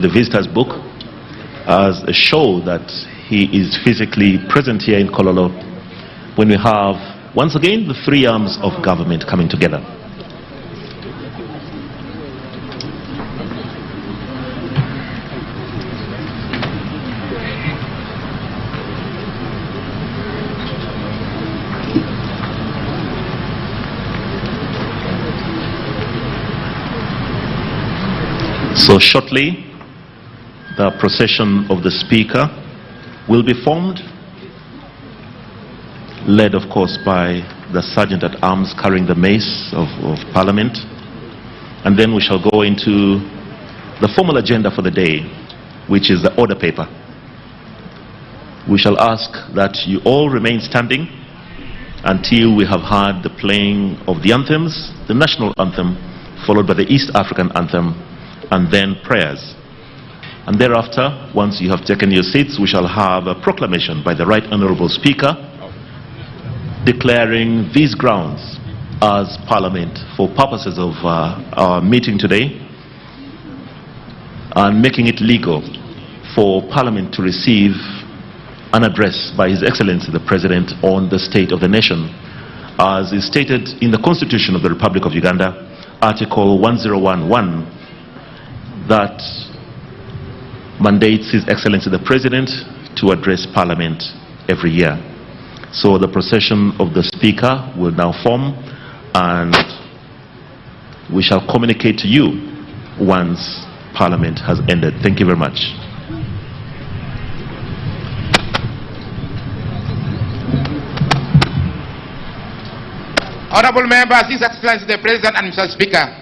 the visitors book as a show that he is physically present here in Kololo when we have once again the three arms of government coming together. So shortly, the procession of the Speaker will be formed, led of course by the Sergeant at Arms carrying the mace of Parliament, and then we shall go into the formal agenda for the day, which is the order paper. We shall ask that you all remain standing until we have heard the playing of the anthems, the national anthem, followed by the East African anthem, and then prayers. And thereafter, once you have taken your seats, we shall have a proclamation by the Right Honourable Speaker declaring these grounds as Parliament for purposes of our meeting today, and making it legal for Parliament to receive an address by His Excellency the President on the state of the nation, as is stated in the Constitution of the Republic of Uganda, Article 1011, that mandates His Excellency the President to address Parliament every year. So the procession of the Speaker will now form, and we shall communicate to you once Parliament has ended. Thank you very much. Honorable members, His Excellency the President and Mr. Speaker.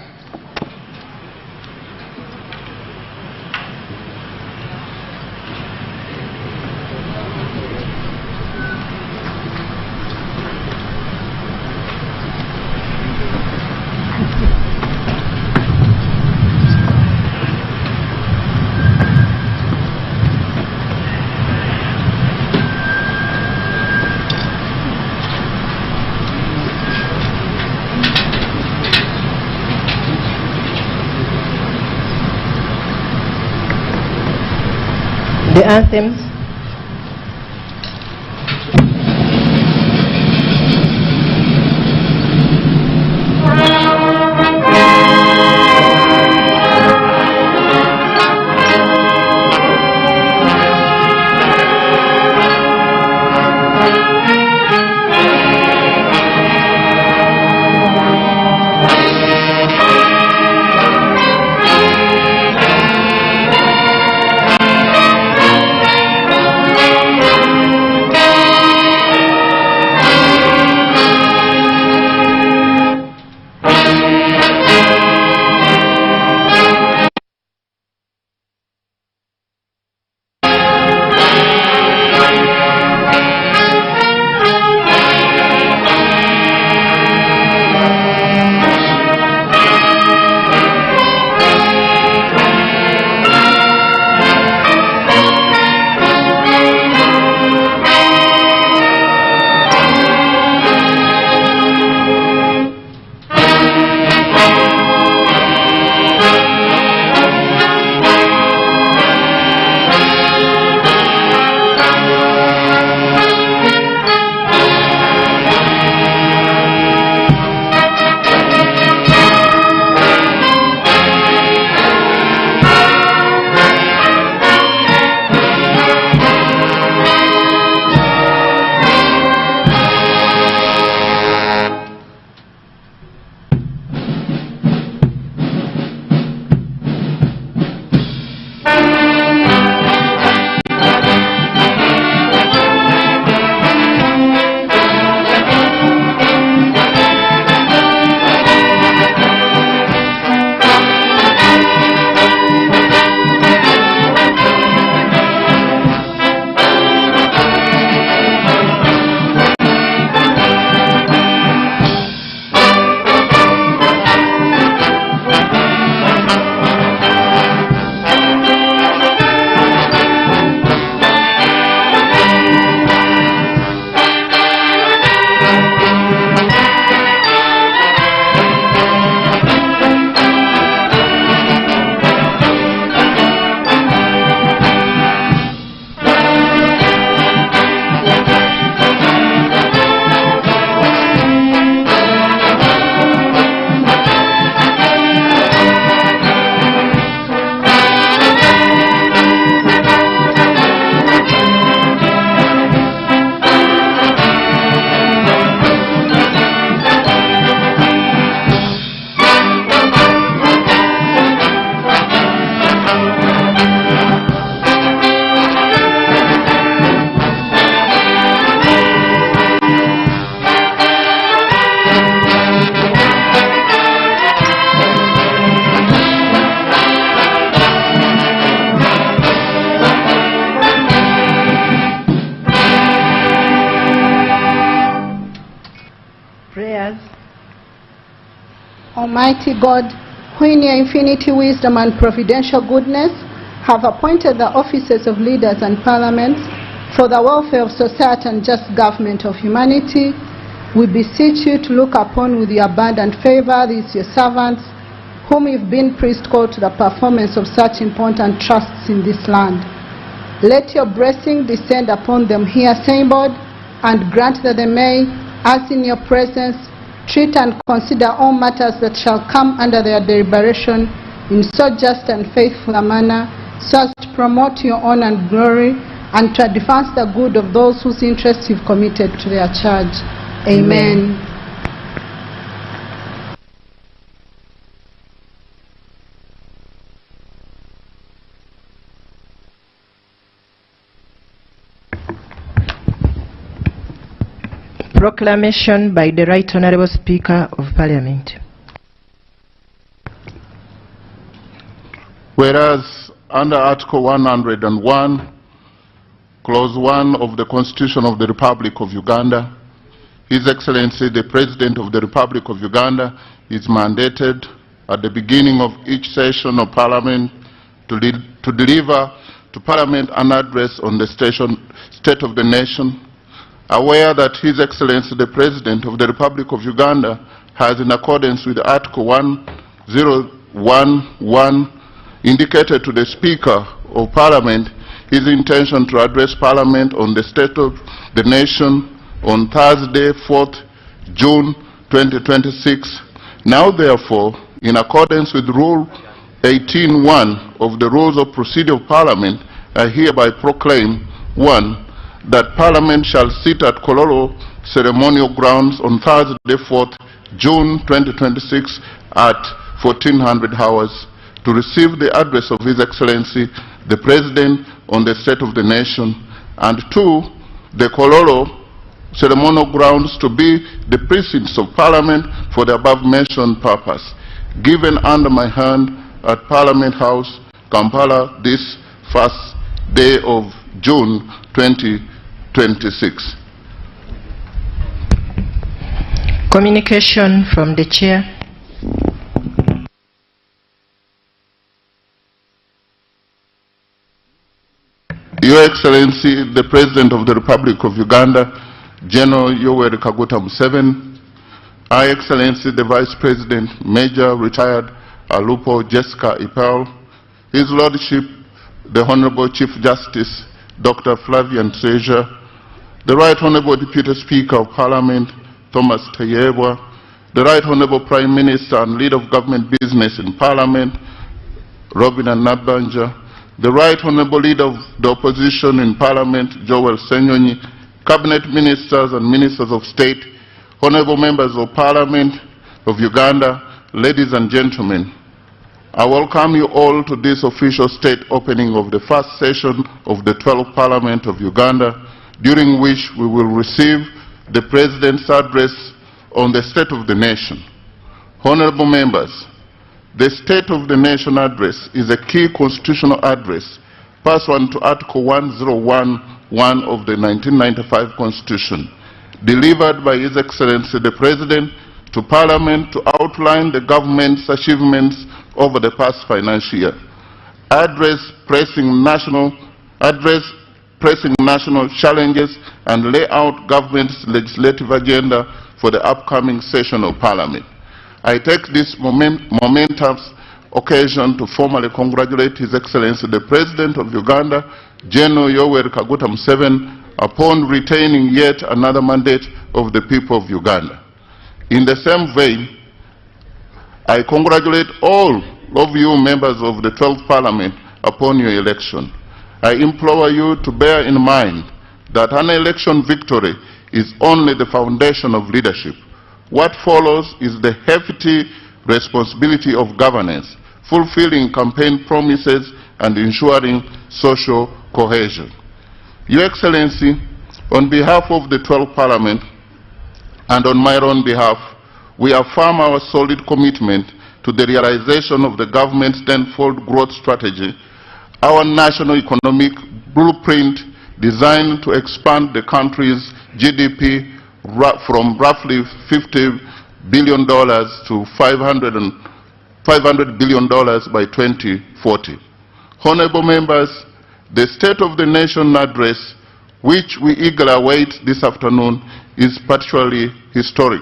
The anthems. Almighty God, who in your infinity wisdom and providential goodness have appointed the offices of leaders and parliaments for the welfare of society and just government of humanity, we beseech you to look upon with your abundant favor these your servants, whom you've been prescalled to the performance of such important trusts in this land. Let your blessing descend upon them here assembled, and grant that they may, as in your presence, treat and consider all matters that shall come under their deliberation in so just and faithful a manner, so as to promote your honor and glory, and to advance the good of those whose interests you've committed to their charge. Amen. Proclamation by the Right Honourable Speaker of Parliament. Whereas under Article 101, Clause 1 of the Constitution of the Republic of Uganda, His Excellency the President of the Republic of Uganda is mandated at the beginning of each session of Parliament to deliver to Parliament an address on the state of the nation, aware that His Excellency the President of the Republic of Uganda has, in accordance with Article 1011, indicated to the Speaker of Parliament his intention to address Parliament on the state of the nation on Thursday, 4th June 2026. Now therefore, in accordance with Rule 18.1 of the Rules of Procedure of Parliament, I hereby proclaim, 1, that Parliament shall sit at Kololo ceremonial grounds on Thursday, 4th June 2026 at 1400 hours to receive the address of His Excellency the President on the state of the nation, and 2, the Kololo ceremonial grounds to be the precincts of Parliament for the above-mentioned purpose, given under my hand at Parliament House, Kampala, this first day of June 2026. Communication from the Chair. Your Excellency, the President of the Republic of Uganda, General Yoweri Kaguta Museveni, Her Excellency, the Vice President, Major Retired Alupo Jessica Ipal, His Lordship, the Honorable Chief Justice, Dr. Flavian Seja, the Right Honorable Deputy Speaker of Parliament, Thomas Tayebwa, the Right Honorable Prime Minister and Leader of Government Business in Parliament, Robin Nabanja, the Right Honorable Leader of the Opposition in Parliament, Joel Senyonyi, Cabinet Ministers and Ministers of State, Honorable Members of Parliament of Uganda, ladies and gentlemen, I welcome you all to this official state opening of the first session of the 12th Parliament of Uganda, during which we will receive the President's address on the state of the nation. Honorable members, the State of the Nation address is a key constitutional address pursuant to Article 1011 of the 1995 Constitution, delivered by His Excellency the President to Parliament to outline the government's achievements over the past financial year, address pressing national challenges, and lay out government's legislative agenda for the upcoming session of Parliament. I take this momentous occasion to formally congratulate His Excellency the President of Uganda, General Yoweri Kaguta Museveni, upon retaining yet another mandate of the people of Uganda. In the same vein, I congratulate all of you members of the 12th Parliament upon your election. I implore you to bear in mind that an election victory is only the foundation of leadership. What follows is the hefty responsibility of governance, fulfilling campaign promises and ensuring social cohesion. Your Excellency, on behalf of the 12th Parliament and on my own behalf, we affirm our solid commitment to the realization of the government's tenfold growth strategy, our national economic blueprint designed to expand the country's GDP from roughly $50 billion to $500 billion by 2040. Honorable members, the State of the Nation address, which we eagerly await this afternoon, is particularly historic.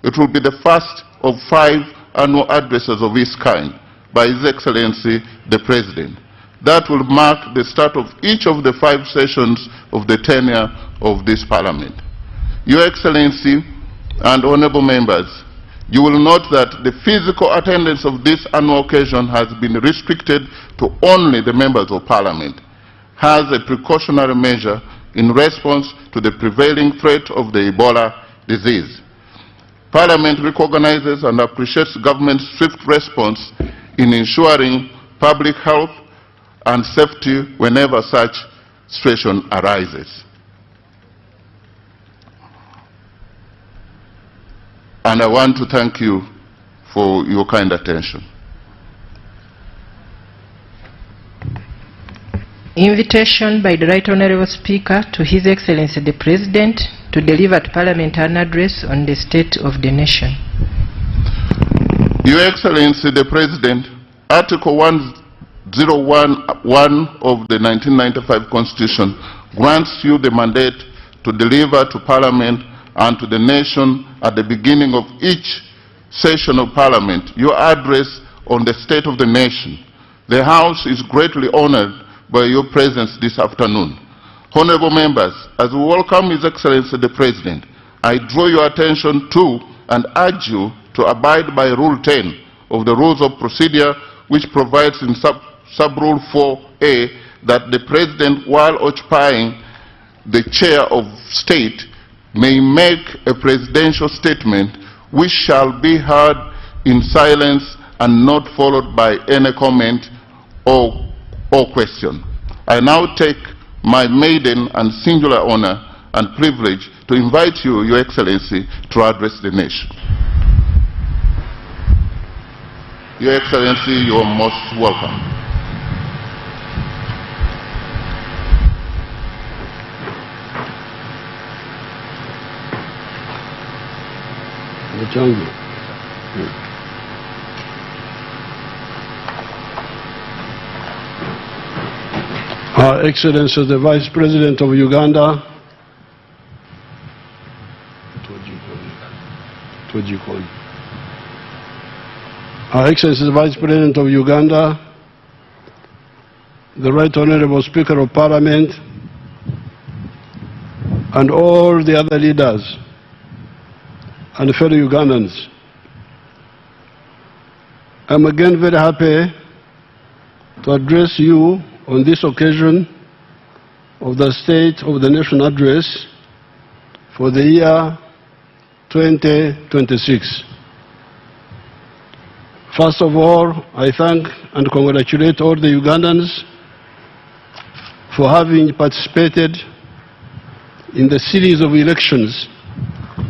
It will be the first of 5 annual addresses of its kind by His Excellency the President. That will mark the start of each of the 5 sessions of the tenure of this Parliament. Your Excellency and honorable members, you will note that the physical attendance of this annual occasion has been restricted to only the members of Parliament, as a precautionary measure in response to the prevailing threat of the Ebola disease. Parliament recognizes and appreciates government's swift response in ensuring public health and safety whenever such situation arises. And I want to thank you for your kind attention. Invitation by the Right Honorable Speaker to His Excellency the President to deliver to Parliament an address on the state of the nation. Your Excellency the President, Article 1011 of the 1995 Constitution grants you the mandate to deliver to Parliament and to the nation at the beginning of each session of Parliament your address on the state of the nation. The House is greatly honored by your presence this afternoon. Honorable members, as we welcome His Excellency the President, I draw your attention to and urge you to abide by Rule 10 of the Rules of Procedure, which provides in Sub-Rule 4A that the President, while occupying the chair of state, may make a presidential statement which shall be heard in silence and not followed by any comment or question. I now take my maiden and singular honor and privilege to invite you, Your Excellency, to address the nation. Your Excellency, you are most welcome. Her Excellency the Vice President of Uganda, Her Excellency the Vice President of Uganda, the Right Honorable Speaker of Parliament, and all the other leaders and fellow Ugandans. I'm again very happy to address you on this occasion of the State of the Nation Address for the year 2026. First of all, I thank and congratulate all the Ugandans for having participated in the series of elections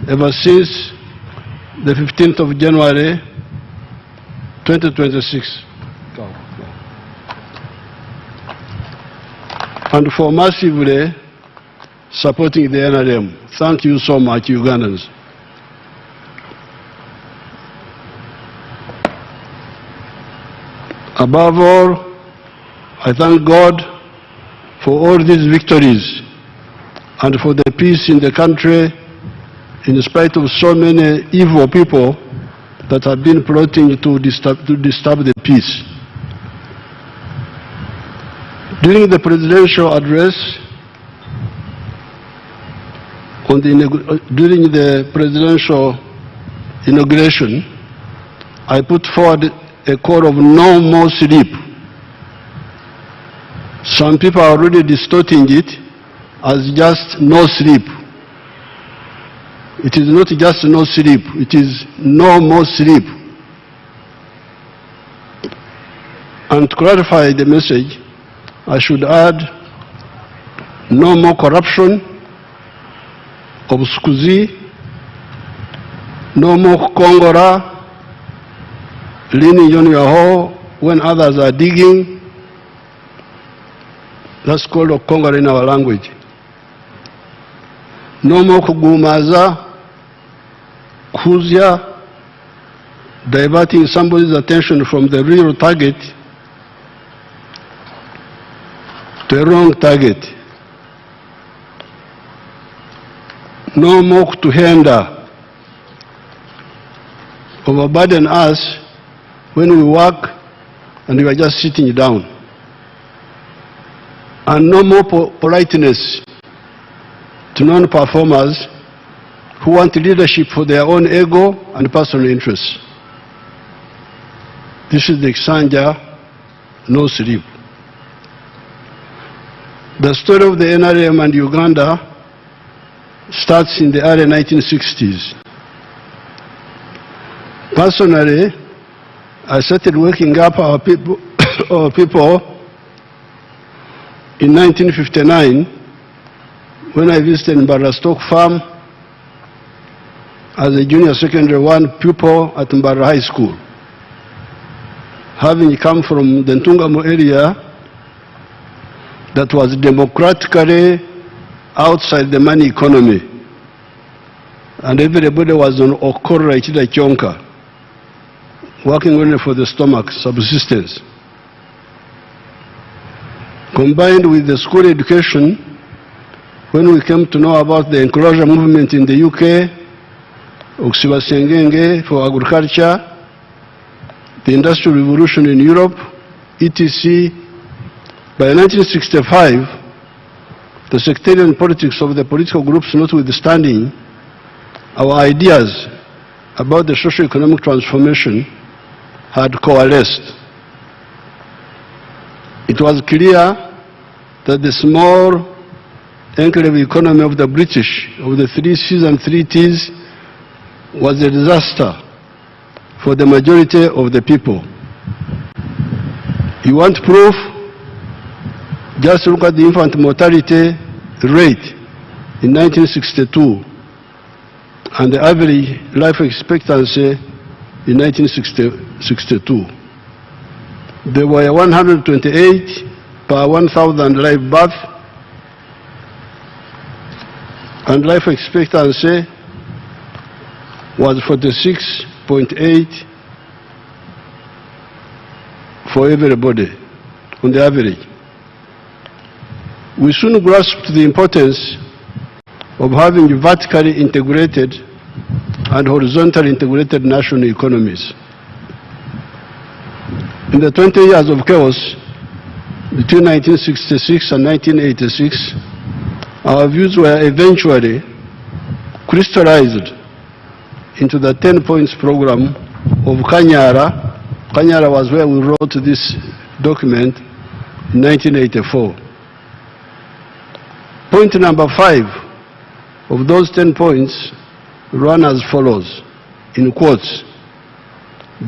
ever since the 15th of January 2026. And for massively supporting the NRM. Thank you so much, Ugandans. Above all, I thank God for all these victories and for the peace in the country in spite of so many evil people that have been plotting to disturb the peace. During the presidential address, during the presidential inauguration, I put forward a call of no more sleep. Some people are already distorting it as just no sleep. It is not just no sleep, it is no more sleep. And to clarify the message, I should add no more corruption, obscusi, no more Kongora, leaning on your hole when others are digging. That's called a Kongora in our language. No more kugumaza, kuzya, diverting somebody's attention from the real target to a wrong target. No more to hinder, overburden us when we work and we are just sitting down. And no more politeness to non-performers who want leadership for their own ego and personal interests. This is the Xanja, no sleep. The story of the NRM and Uganda starts in the early 1960s. Personally, I started waking up our people, in 1959 when I visited Mbara Stock Farm as a junior secondary 1 pupil at Mbara High School. Having come from the Ntungamo area that was democratically outside the money economy, and everybody was on Okoro Ichida Chonka, working only for the stomach, subsistence. Combined with the school education, when we came to know about the enclosure movement in the UK, Oksiba Sengenge for agriculture, the Industrial Revolution in Europe, etc. By 1965, the sectarian politics of the political groups notwithstanding, our ideas about the socio-economic transformation had coalesced. It was clear that the small enclave economy of the British, of the 3 C's and 3 T's, was a disaster for the majority of the people. You want proof? Just look at the infant mortality rate in 1962 and the average life expectancy in 1962. There were 128 per 1,000 live births, and life expectancy was 46.8 for everybody on the average. We soon grasped the importance of having vertically integrated and horizontally integrated national economies. In the 20 years of chaos between 1966 and 1986, our views were eventually crystallized into the 10 points program of Kanyara. Kanyara was where we wrote this document in 1984. Point number 5 of those 10 points run as follows, in quotes: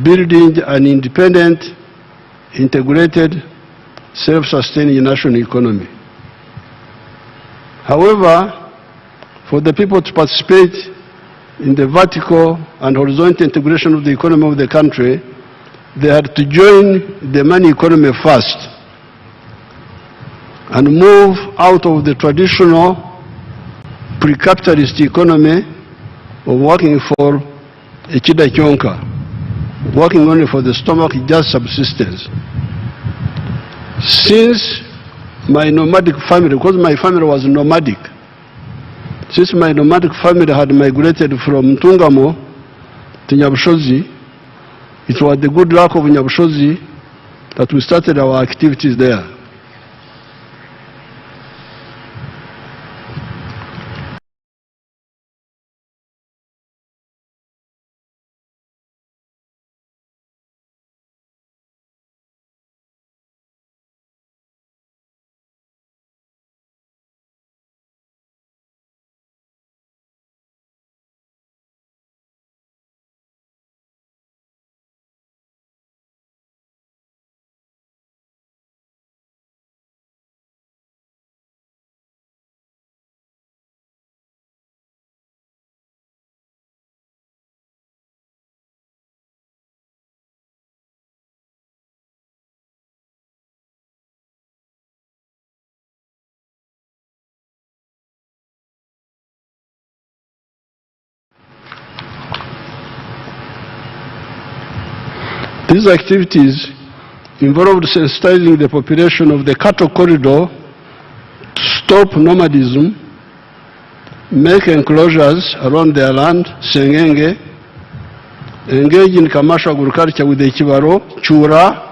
building an independent, integrated, self-sustaining national economy. However, for the people to participate in the vertical and horizontal integration of the economy of the country, they had to join the money economy first and move out of the traditional pre-capitalist economy of working for a chida chonka, working only for the stomach, just subsistence. Since my nomadic family, because my family was nomadic, since my nomadic family had migrated from Ntungamo to Nyabushozi, it was the good luck of Nyabushozi that we started our activities there. These activities involved sensitizing the population of the cattle corridor to stop nomadism, make enclosures around their land, Sengenge, engage in commercial agriculture with the Kibaro, Chura,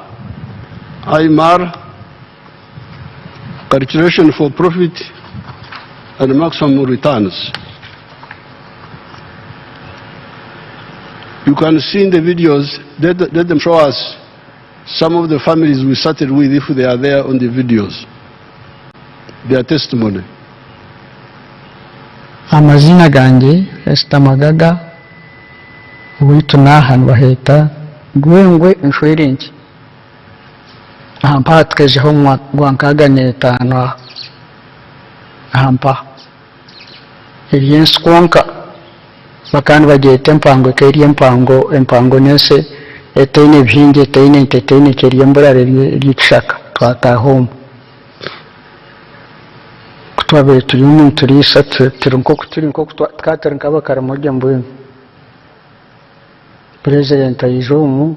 Aymar, cultivation for profit and maximum returns. You can see in the videos, let them show us some of the families we started with if they are there on the videos, their testimony. Amazina gange Esther Magaga witu nahan baheta gwengwe inshweringi ahampa tkejeho gwankaga netano ahampa elienskonka bakandi bagete empango keri empango nese etene byinge etene keri emburare ry'ikishaka twatahoma kutwabe turi umuntu turisa turi nko twatera nk'abakara mujya mbwe President ayijomu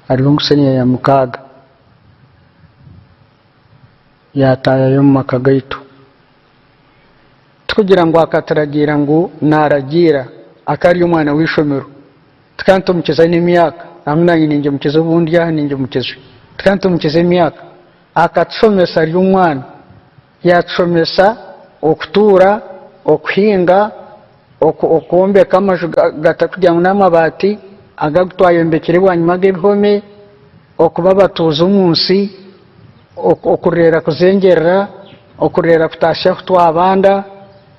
ariho ngusenya ya mukaga yataya yo makagaitu tukugira ngo akataragira ngo naragira akari umwana wishomero tkanto mukeza n'imyaka amna nyinje mukeza bundi ya ninje mukeza tkanto mukeza imyaka akatsomesa ari umwana yatsomesa okutura okuhinga okuombeka amaju gatakugira n'amabati agagutwaye mbekere bwanyuma bw'ibihome okuba batuza umunsi okurera kuzengerera okurera kutasha kutwabanda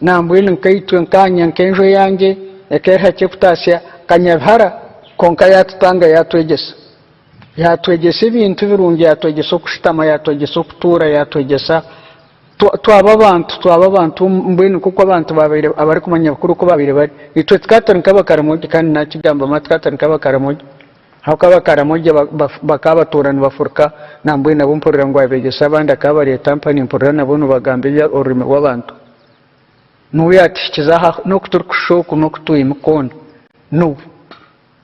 nambwine nkaitwe nkanya nkenjo yange ekeha cyo kutasha kanyabhara konka yatutanga yatwegesa ibintu birungi yatwegesa okushitama yatwegesa okutura yatwegesa twaba abantu mbwene kuko abantu babire abari kumanya bakuru ko babire bari itwe twatari nk'abakaramogi kandi nakigamba matkatari nk'abakaramogi hakabakaramogi bakabaturana bafurka nambwene abo mporera ngo abegesa abandi akabari tampani mporera nabo bagambiye urime w'abantu nuyatikiza no kuturkushoku no kutuyimukona no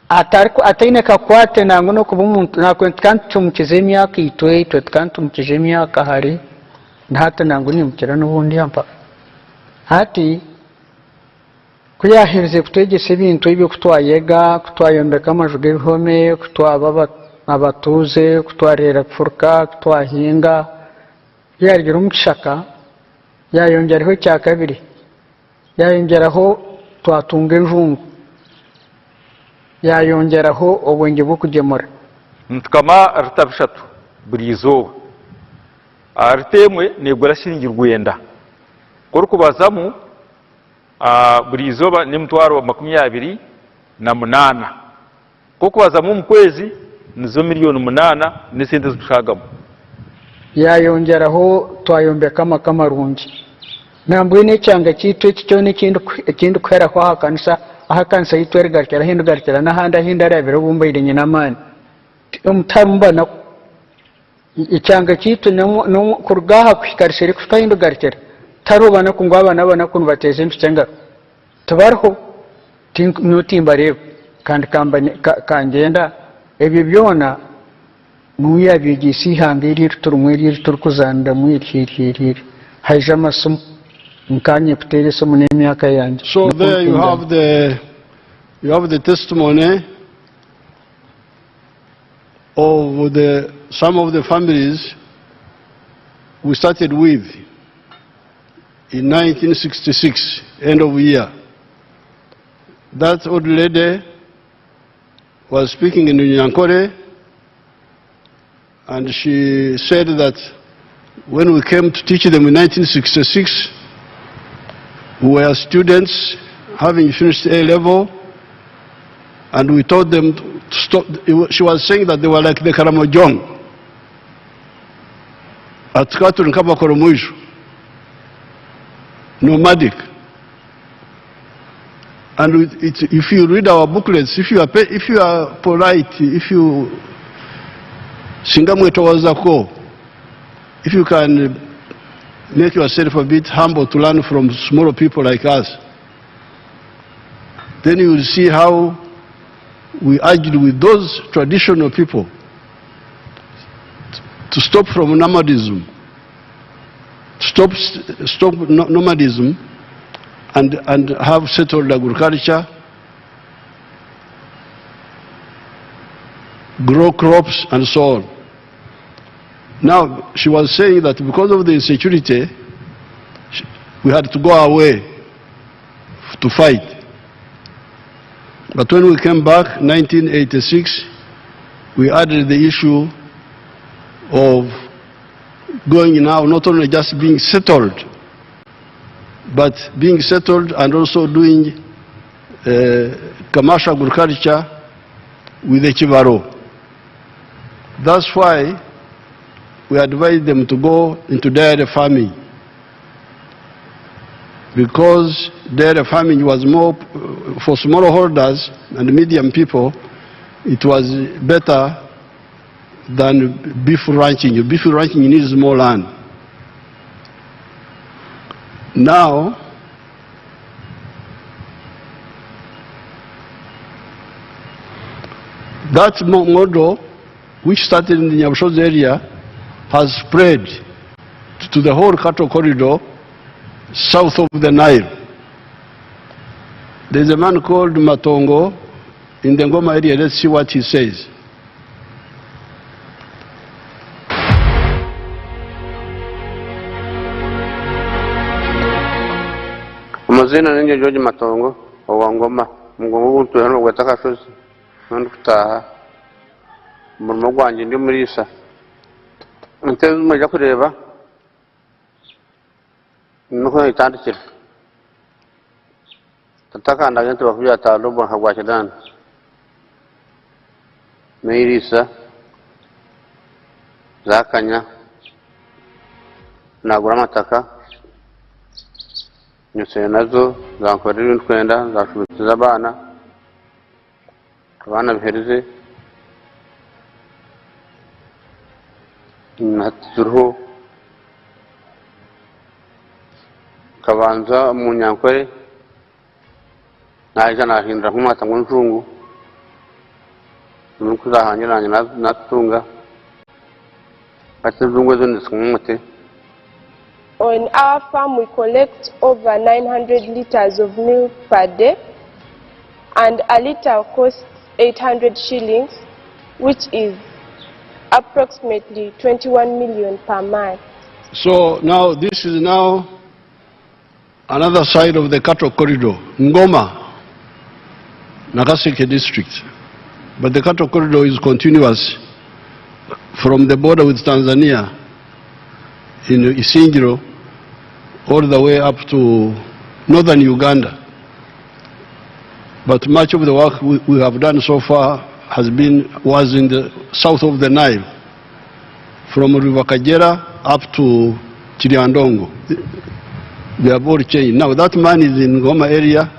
ataine kakwate nango no kuba umuntu nakwentukize imyaka itwe tkantumukije imyaka hari ntata nango nimukira n'ubundi yampa hati kuyahirize kutegesa ibintu ibyo kutwayega kutwayombeka amaju g'ibihome kutwaba abatuze kutwarera kufurka kutwahinga yargira umukishaka yayongeraho cya kabiri yayongeraho twatunga enjungu yayongeraho obwenge bwo kugemura ntukama arutabishatu buri izuba aritemwe negura shiringi rwenda kuri kubazamu buri izuba ni mutwaro 28 ko kubazamu mu kwezi nizo miliyoni 8 n'isente zishagamo yayongeraho twayombeka amamarungi nambwe ne cyanga cyitwe cyo n'ikindi kwera kwa hakanisa yitwere garkera hindu garkera nahanda hindara biro bumbayire nyinamani umutarumba icyanga cyitwe no kurgaha kwikarishere kukahindu garkera tarubana kungwa abana kuntu bateze impicenga tubarho nutimba rebo kandi kangenda ebyo byona nuya bigisi hangiri turumwiri turkuzanda mwiri haija masum nkanye kutere somo n'imyaka yanje. So there you have the testimony of some of the families we started with in 1966, end of year. That old lady was speaking in Nyankore, and she said that when we came to teach them in 1966, we were students having finished A-level, and we told them to stop. She was saying that they were like the Karamojong at Katun Kabakoromuishu, nomadic. And if you read our booklets, if you are polite, if you if you can make yourself a bit humble to learn from smaller people like us, then you will see how we urged with those traditional people to stop from nomadism, stop nomadism, and have settled agriculture, grow crops, and so on. Now, she was saying that because of the insecurity, we had to go away to fight. But when we came back, 1986, we added the issue of going now, not only just being settled, but being settled and also doing commercial agriculture with the Chivaro. That's why we advised them to go into dairy farming, because dairy farming was more, for smallholders and medium people, it was better than beef ranching. Beef ranching needs more land. Now, that model, which started in the Nyabushozi area, has spread to the whole cattle corridor south of the Nile. There's a man called Matongo in the Ngoma area. Let's see what he says. Amazina ninje George Matongo wa Ngoma Ngoma untu hano gwataka shozi nandi kutaha murimo gwanje ndi murisa nte mujya kureba nuko itandikira tatakanda gento bakuya talobo hagwakidana meirisa zakanya nagura amataka nyose nazo zankorera intwenda zashubiza abana bihereze natuzuru kabanza mu Nyankore naje nahindura nk'umwata ngo njungu nuko zahanyiranye natunga atuzungwe zo nisumute. On our farm, we collect over 900 liters of milk per day, and a liter costs 800 shillings, which is approximately 21 million per month. So now this is now another side of the cattle corridor, Ngoma, Nagaseke district. But the cattle corridor is continuous from the border with Tanzania in Isingiro all the way up to northern Uganda. But much of the work we have done so far was in the south of the Nile, from River Kagera up to Chiriandongo. They have all changed. Now that man is in Goma area.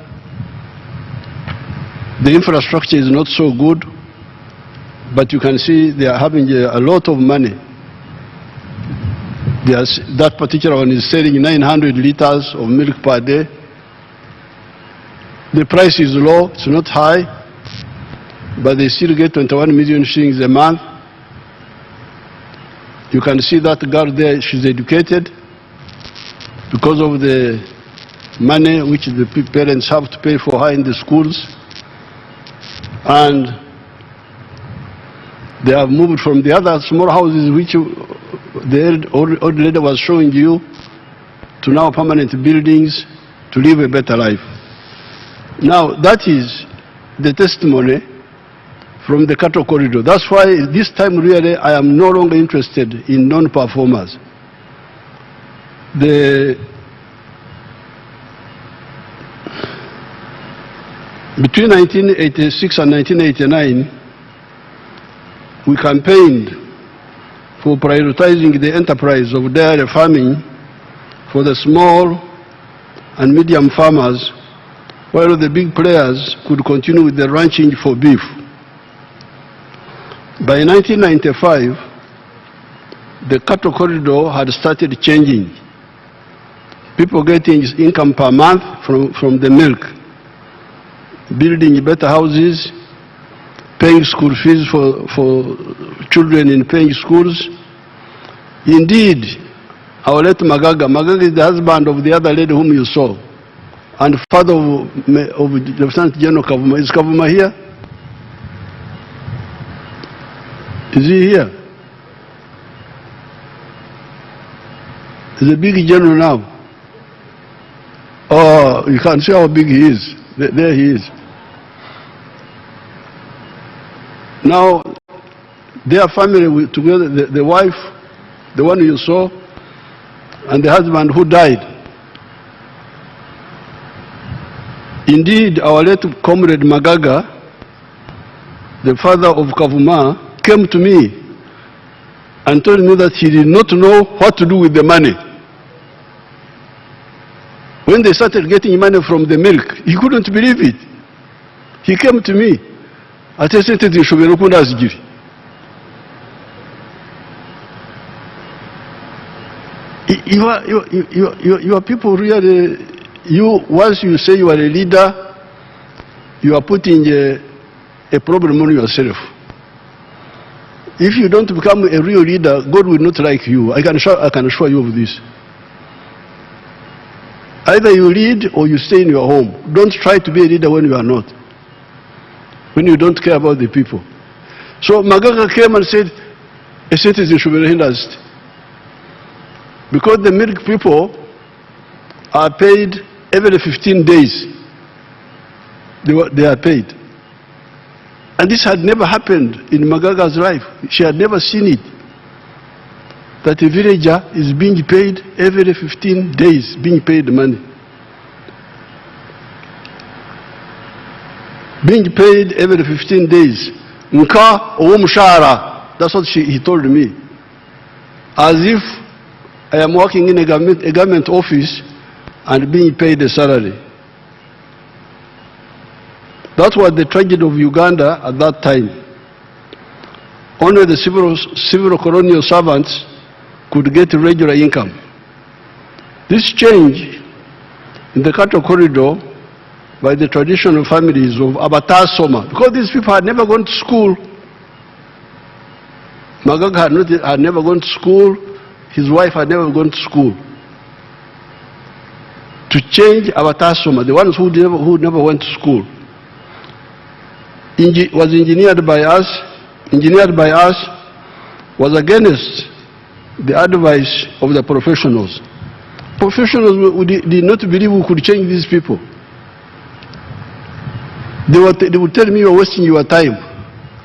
The infrastructure is not so good, but you can see they are having a lot of money. That particular one is selling 900 liters of milk per day. The price is low, it's not high, but they still get 21 million shillings a month. You can see that girl there, she's educated because of the money which the parents have to pay for her in the schools. And they have moved from the other small houses which the old lady was showing you to now permanent buildings to live a better life. Now that is the testimony from the cattle corridor. That's why this time really I am no longer interested in non-performers. Between 1986 and 1989, we campaigned for prioritizing the enterprise of dairy farming for the small and medium farmers, while the big players could continue with the ranching for beef. By 1995, the cattle corridor had started changing. People getting income per month from the milk, building better houses, paying school fees for children in paying schools. Indeed, our late Magaga is the husband of the other lady whom you saw, and father of Lieutenant General Kavuma. Is Kavuma here? Is he here? He's a big general now. Oh, you can see how big he is. There he is. Now, their family together, the wife, the one you saw, and the husband who died. Indeed, our late comrade Magaga, the father of Kavuma, came to me and told me that he did not know what to do with the money. When they started getting money from the milk, he couldn't believe it. He came to me. I said, you are people really, once you say you are a leader, you are putting a problem on yourself. If you don't become a real leader, God will not like you. I can assure you of this. Either you lead or you stay in your home. Don't try to be a leader when you are not, when you don't care about the people. So Magaga came and said, a citizen should be recognized. Because the milk people are paid every 15 days. They are paid. And this had never happened in Magaga's life. She had never seen it. That a villager is being paid every 15 days, being paid money. Being paid every 15 days. Nka o mshahara. That's what he told me. As if I am working in a government office and being paid a salary. That was the tragedy of Uganda at that time. Only the civil colonial servants could get regular income. This change in the cattle corridor by the traditional families of Abatar Soma, because these people had never gone to school. Magaga had never gone to school. His wife had never gone to school. To change Abatar Soma, the ones who never went to school, was engineered by us, was against the advice of the professionals. Professionals did not believe we could change these people. They would tell me, you're wasting your time.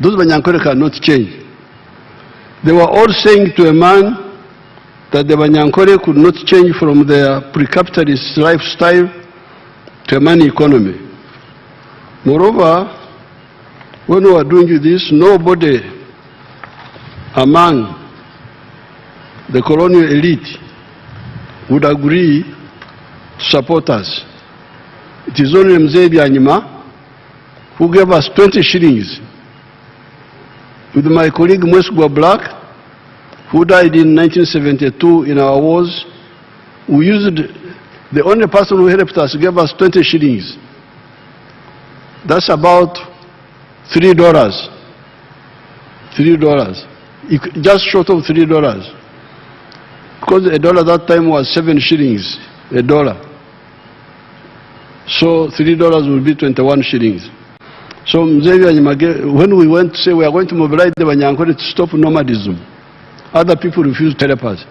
Those Banyankore cannot change. They were all saying to a man that the Banyankore could not change from their pre-capitalist lifestyle to a money economy. Moreover, when we were doing this, nobody among the colonial elite would agree to support us. It is only Mzee Byanyima who gave us 20 shillings. With my colleague Mwesgwa Black, who died in 1972 in our wars, we used, the only person who helped us gave us 20 shillings. That's about $3. Just short of $3. Because a dollar that time was 7 shillings, a dollar. So $3 will be 21 shillings. So when we went to say we are going to mobilize the Banyankore to stop nomadism, other people refused to help us.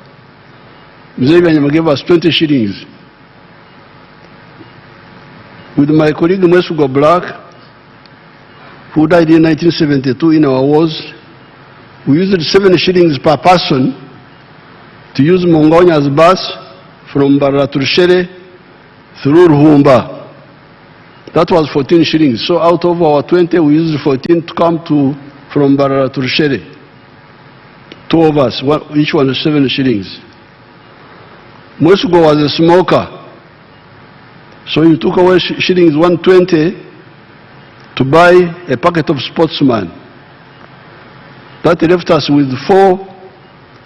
Mzee gave us 20 shillings. With my colleague Mwesgwa Black, who died in 1972 in our wars, we used 7 shillings per person to use Mongonya's bus from Baraturushere through Ruhumba. That was 14 shillings. So out of our 20, we used 14 to come from Baraturushere. 2 of us, each one 7 shillings. Mwesgwa was a smoker. So you took away shillings 120 to buy a packet of Sportsman. That left us with 4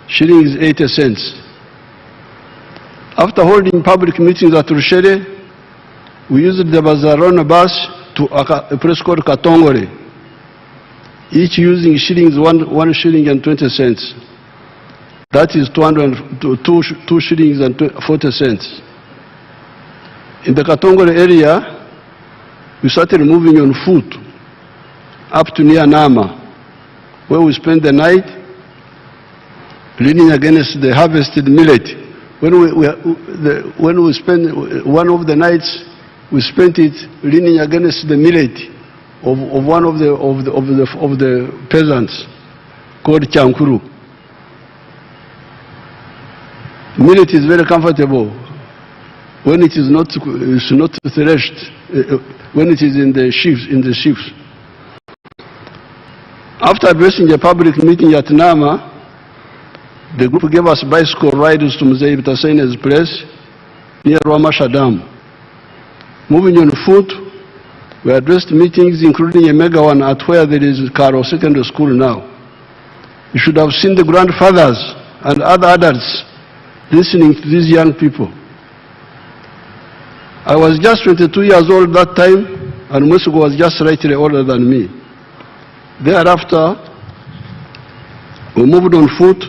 shillings 80 cents. After holding public meetings at Rushere, we used the Bazarona bus to a place called Katongore. each using shillings, one shilling and 20 cents. That is 2 shillings and 40 cents. In the Katongole area, we started moving on foot up to near Nama, where we spent the night leaning against the harvested millet. When we spent one of the nights, we spent it leaning against the millet of one of the peasants called Chankuru. Millet is very comfortable when it is not threshed, when it is in the sheaves. After addressing a public meeting at Nama, the group gave us bicycle rides to Mzee Bitasene's place near Rwamasha Dam. Moving on foot, we addressed meetings including a mega one at where there is Karo Secondary School now. You should have seen the grandfathers and other adults listening to these young people. I was just 22 years old that time, and Musugo was just slightly older than me. Thereafter, we moved on foot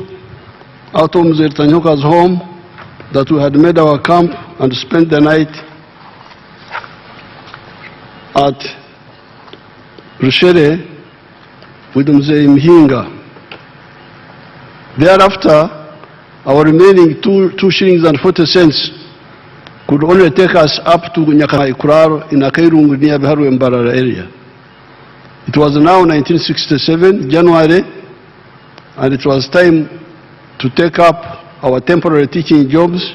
out of Mzee Tanyoka's home that we had made our camp and spent the night at Rushere with Mzee Mhinga. Thereafter, our remaining 2 shillings and 40 cents could only take us up to Nyakaikuraro in Akairungu near Biharu Mbarara area. It was now 1967, January, and it was time to take up our temporary teaching jobs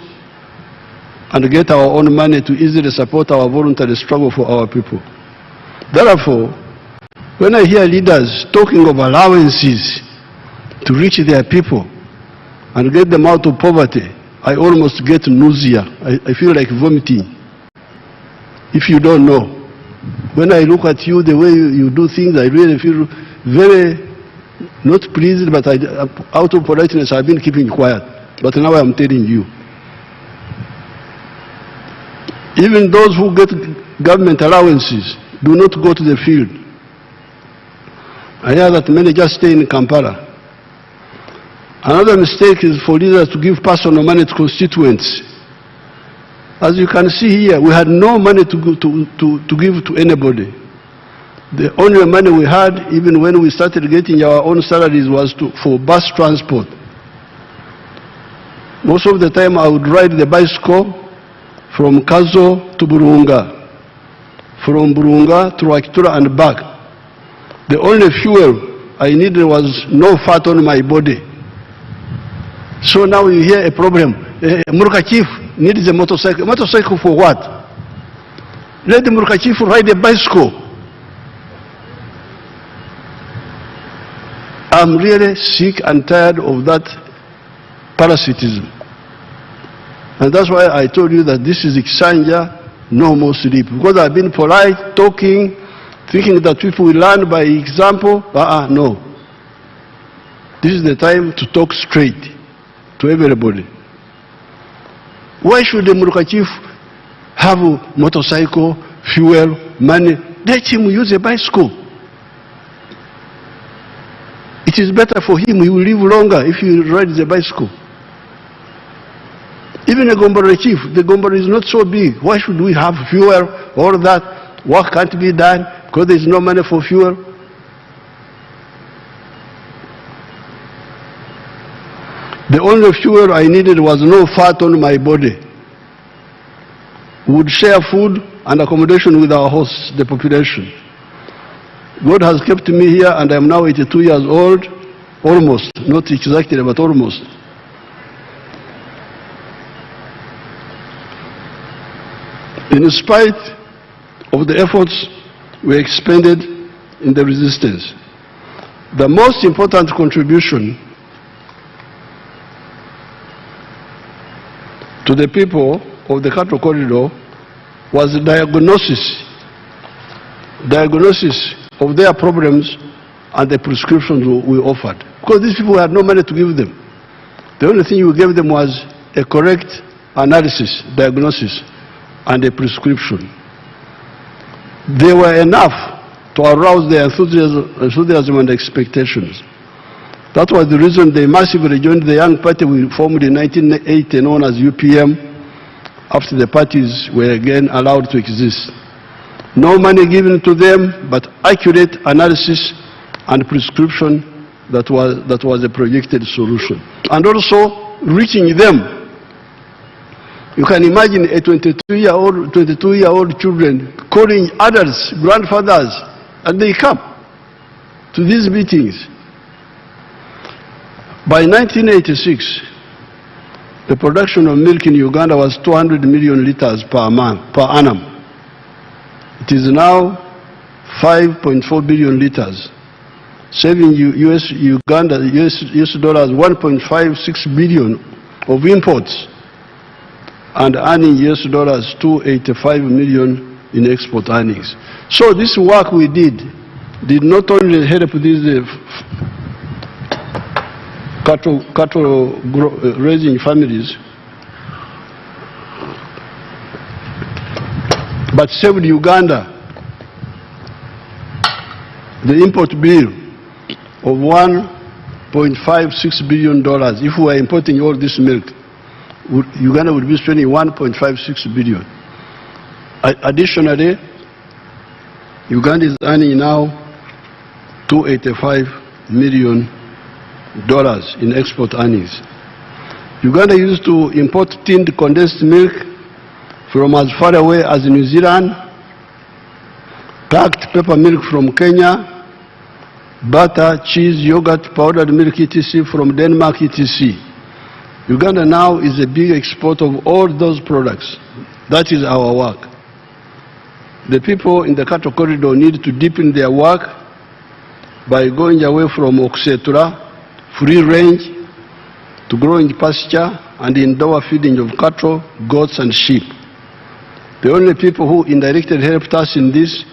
and get our own money to easily support our voluntary struggle for our people. Therefore, when I hear leaders talking of allowances to reach their people and get them out of poverty, I almost get nausea. I feel like vomiting. If you don't know, when I look at you, the way you do things, I really feel very not pleased, but out of politeness, I've been keeping quiet. But now I'm telling you. Even those who get government allowances do not go to the field. I hear that many just stay in Kampala. Another mistake is for leaders to give personal money to constituents. As you can see here, we had no money to give to anybody. The only money we had, even when we started getting our own salaries, was for bus transport. Most of the time I would ride the bicycle from Kazo to Burunga, from Burunga to Wakitura and back. The only fuel I needed was no fat on my body. So now you hear a problem. Murka chief needs a motorcycle. Motorcycle for what? Let the Murka chief ride a bicycle. I'm really sick and tired of that parasitism. And that's why I told you that this is Iksanja, no more sleep. Because I've been polite, talking, thinking that people will learn by example. No. This is the time to talk straight to everybody. Why should the Muruka chief have a motorcycle, fuel, money? Let him use a bicycle. It is better for him. He will live longer if he rides a bicycle. Even a Gombore chief, the Gombore is not so big. Why should we have fuel, all that? Work can't be done because there is no money for fuel. The only fuel I needed was no fat on my body. We would share food and accommodation with our hosts, the population. God has kept me here, and I am now 82 years old, almost, not exactly, but almost. In spite of the efforts we expended in the resistance, the most important contribution to the people of the cattle corridor was the diagnosis of their problems and the prescriptions we offered. Because these people had no money to give them. The only thing we gave them was a correct analysis, diagnosis, and a prescription. They were enough to arouse their enthusiasm and expectations. That was the reason they massively joined the young party we formed in 1980, known as UPM, after the parties were again allowed to exist. No money given to them, but accurate analysis and prescription that was a projected solution. And also reaching them. You can imagine a 22-year-old children calling adults, grandfathers, and they come to these meetings. By 1986, the production of milk in Uganda was 200 million liters per annum. It is now 5.4 billion liters, saving US dollars 1.56 billion of imports and earning US dollars 285 million in export earnings. So this work we did not only help these cattle raising families, but saved Uganda the import bill of $1.56 billion. If we were importing all this milk, Uganda would be spending $1.56 billion. Additionally, Uganda is earning now $285 million in export earnings. Uganda used to import tinned condensed milk from as far away as New Zealand, packed pepper milk from Kenya, butter, cheese, yogurt, powdered milk, etc. from Denmark, etc. Uganda now is a big exporter of all those products. That is our work. The people in the cattle corridor need to deepen their work by going away from Oksetura, free range, to growing pasture and indoor feeding of cattle, goats and sheep. The only people who indirectly helped us in this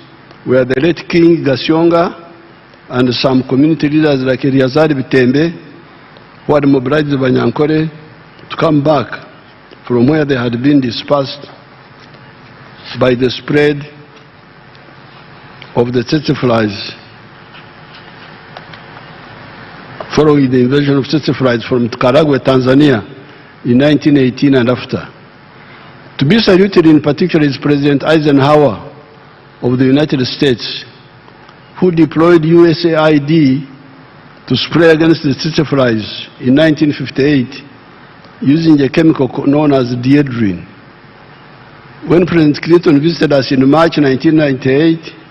were the late King Gasyonga and some community leaders like Eliazar Bitembe, who had mobilized the Banyankore to come back from where they had been dispersed by the spread of the tsetse flies, following the invasion of tsetse flies from Karagwe, Tanzania in 1918 and after. To be saluted in particular is President Eisenhower of the United States, who deployed USAID to spray against the tsetse flies in 1958 using a chemical known as diedrine. When President Clinton visited us in March 1998,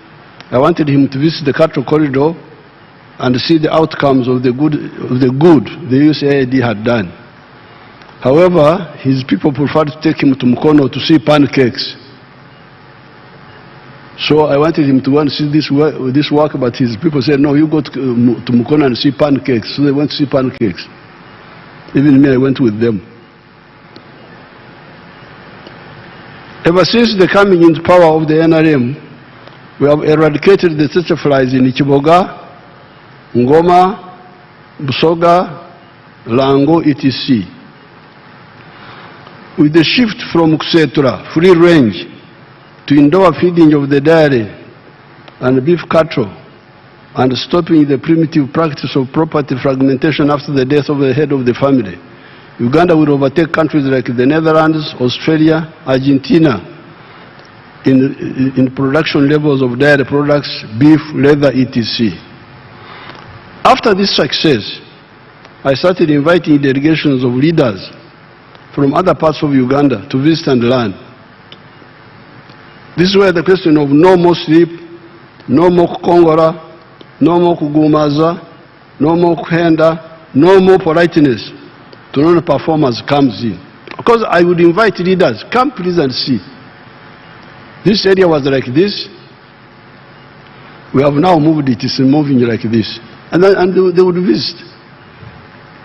I wanted him to visit the cattle corridor and see the outcomes of the good the USAID had done. However, his people preferred to take him to Mukono to see pancakes. So I wanted him to go and see this work, but his people said, no, you go to Mukono and see pancakes. So they went to see pancakes. Even me, I went with them. Ever since the coming into power of the NRM, we have eradicated the tsetse flies in Ichiboga, Ngoma, Busoga, Lango, etc. With the shift from Kusetura, free range, to indoor feeding of the dairy and beef cattle, and stopping the primitive practice of property fragmentation after the death of the head of the family, Uganda will overtake countries like the Netherlands, Australia, Argentina in production levels of dairy products, beef, leather, etc. After this success, I started inviting delegations of leaders from other parts of Uganda to visit and learn. This is where the question of no more sleep, no more kukongora, no more kugumaza, no more kuhenda, no more politeness to non-performers comes in. Because I would invite leaders, come please and see. This area was like this. We have now moved it, it's moving like this. And they would visit.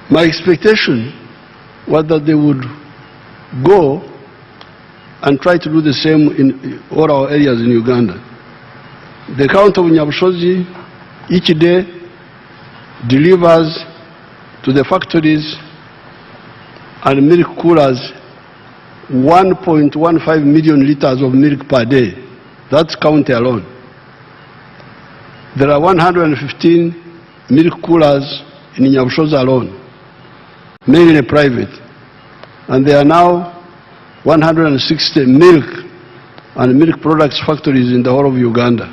My expectation was that they would go and try to do the same in all our areas in Uganda. The county of Nyabushozi each day delivers to the factories and milk coolers 1.15 million liters of milk per day. That's county alone. There are 115 milk coolers in Nyabushoza alone, mainly private, and there are now 160 milk and milk products factories in the whole of Uganda.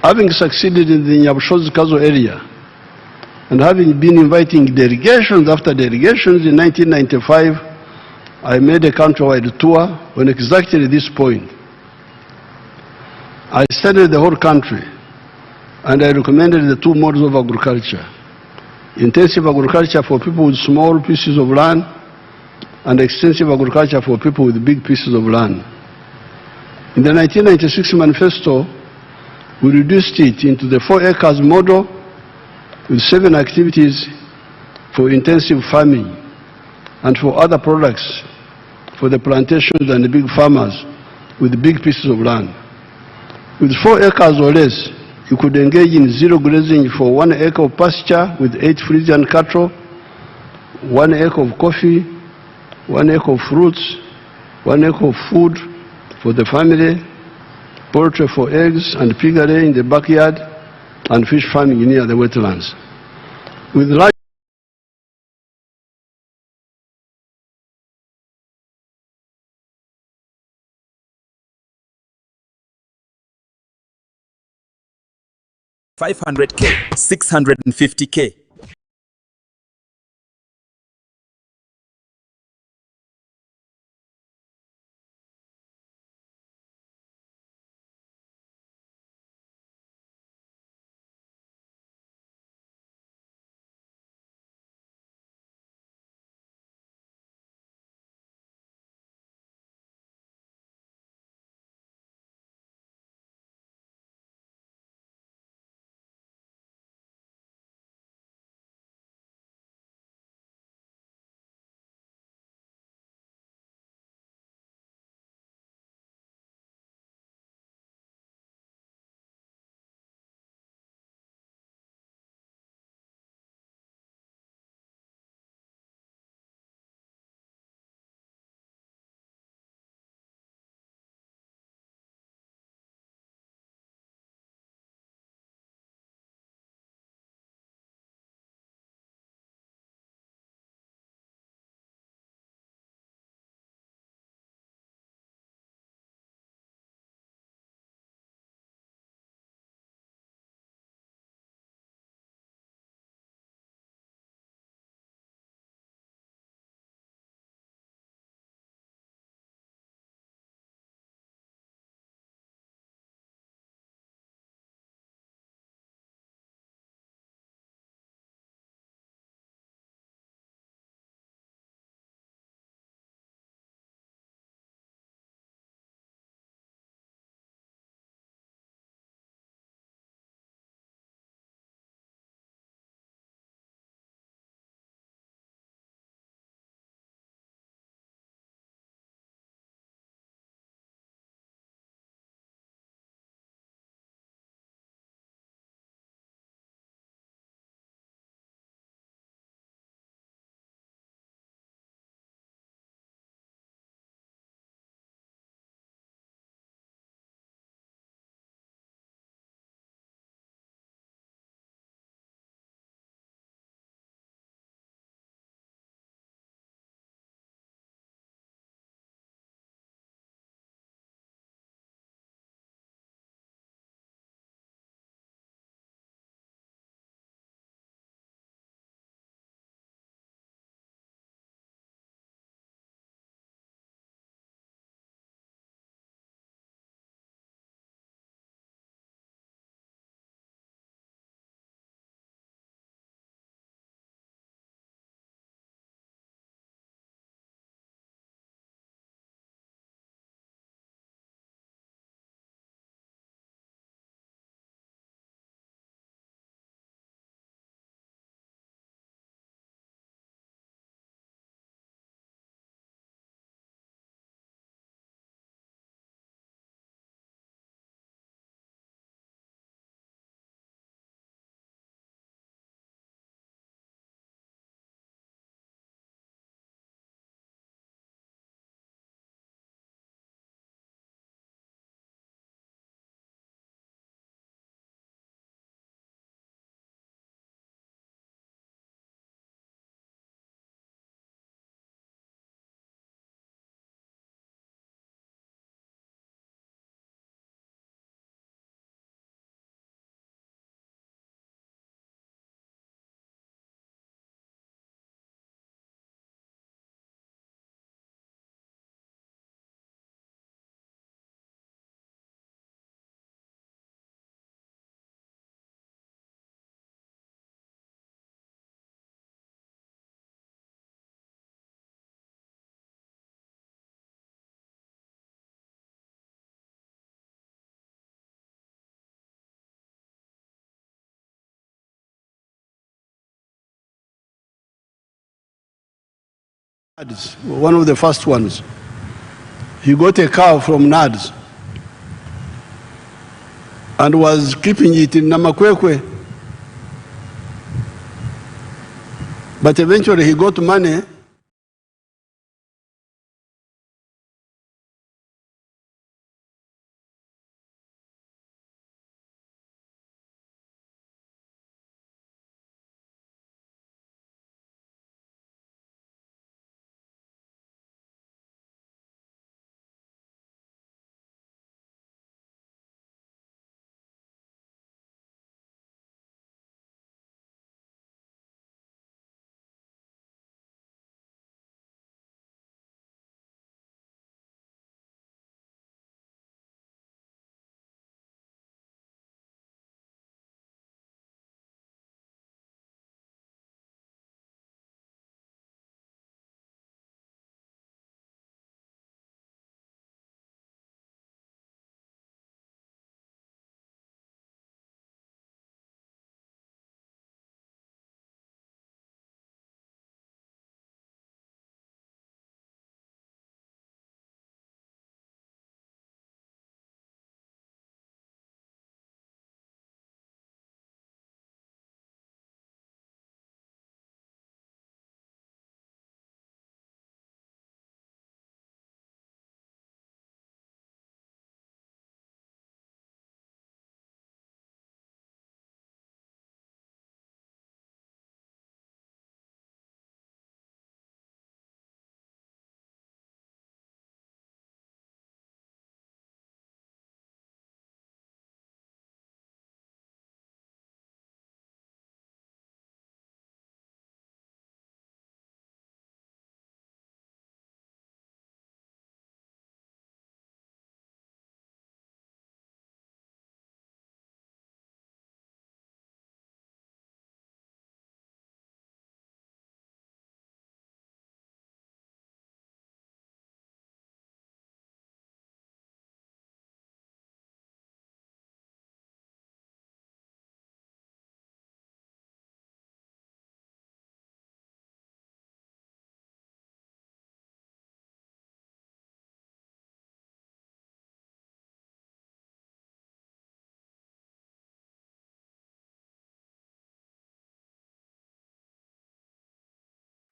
Having succeeded in the Nyabushoza area, and having been inviting delegations after delegations in 1995, I made a countrywide tour on exactly this point. I studied the whole country, and I recommended the two modes of agriculture: intensive agriculture for people with small pieces of land, and extensive agriculture for people with big pieces of land. In the 1996 manifesto, we reduced it into the 4 acres model with 7 activities for intensive farming and for other products for the plantations and the big farmers with big pieces of land. With 4 acres or less, you could engage in zero grazing for 1 acre of pasture with 8 Frisian cattle, 1 acre of coffee, 1 acre of fruits, 1 acre of food for the family, poultry for eggs and piggery in the backyard, and fish farming near the wetlands. With large $500K, $650K. One of the first ones. He got a cow from Nads and was keeping it in Namakwekwe. But eventually he got money.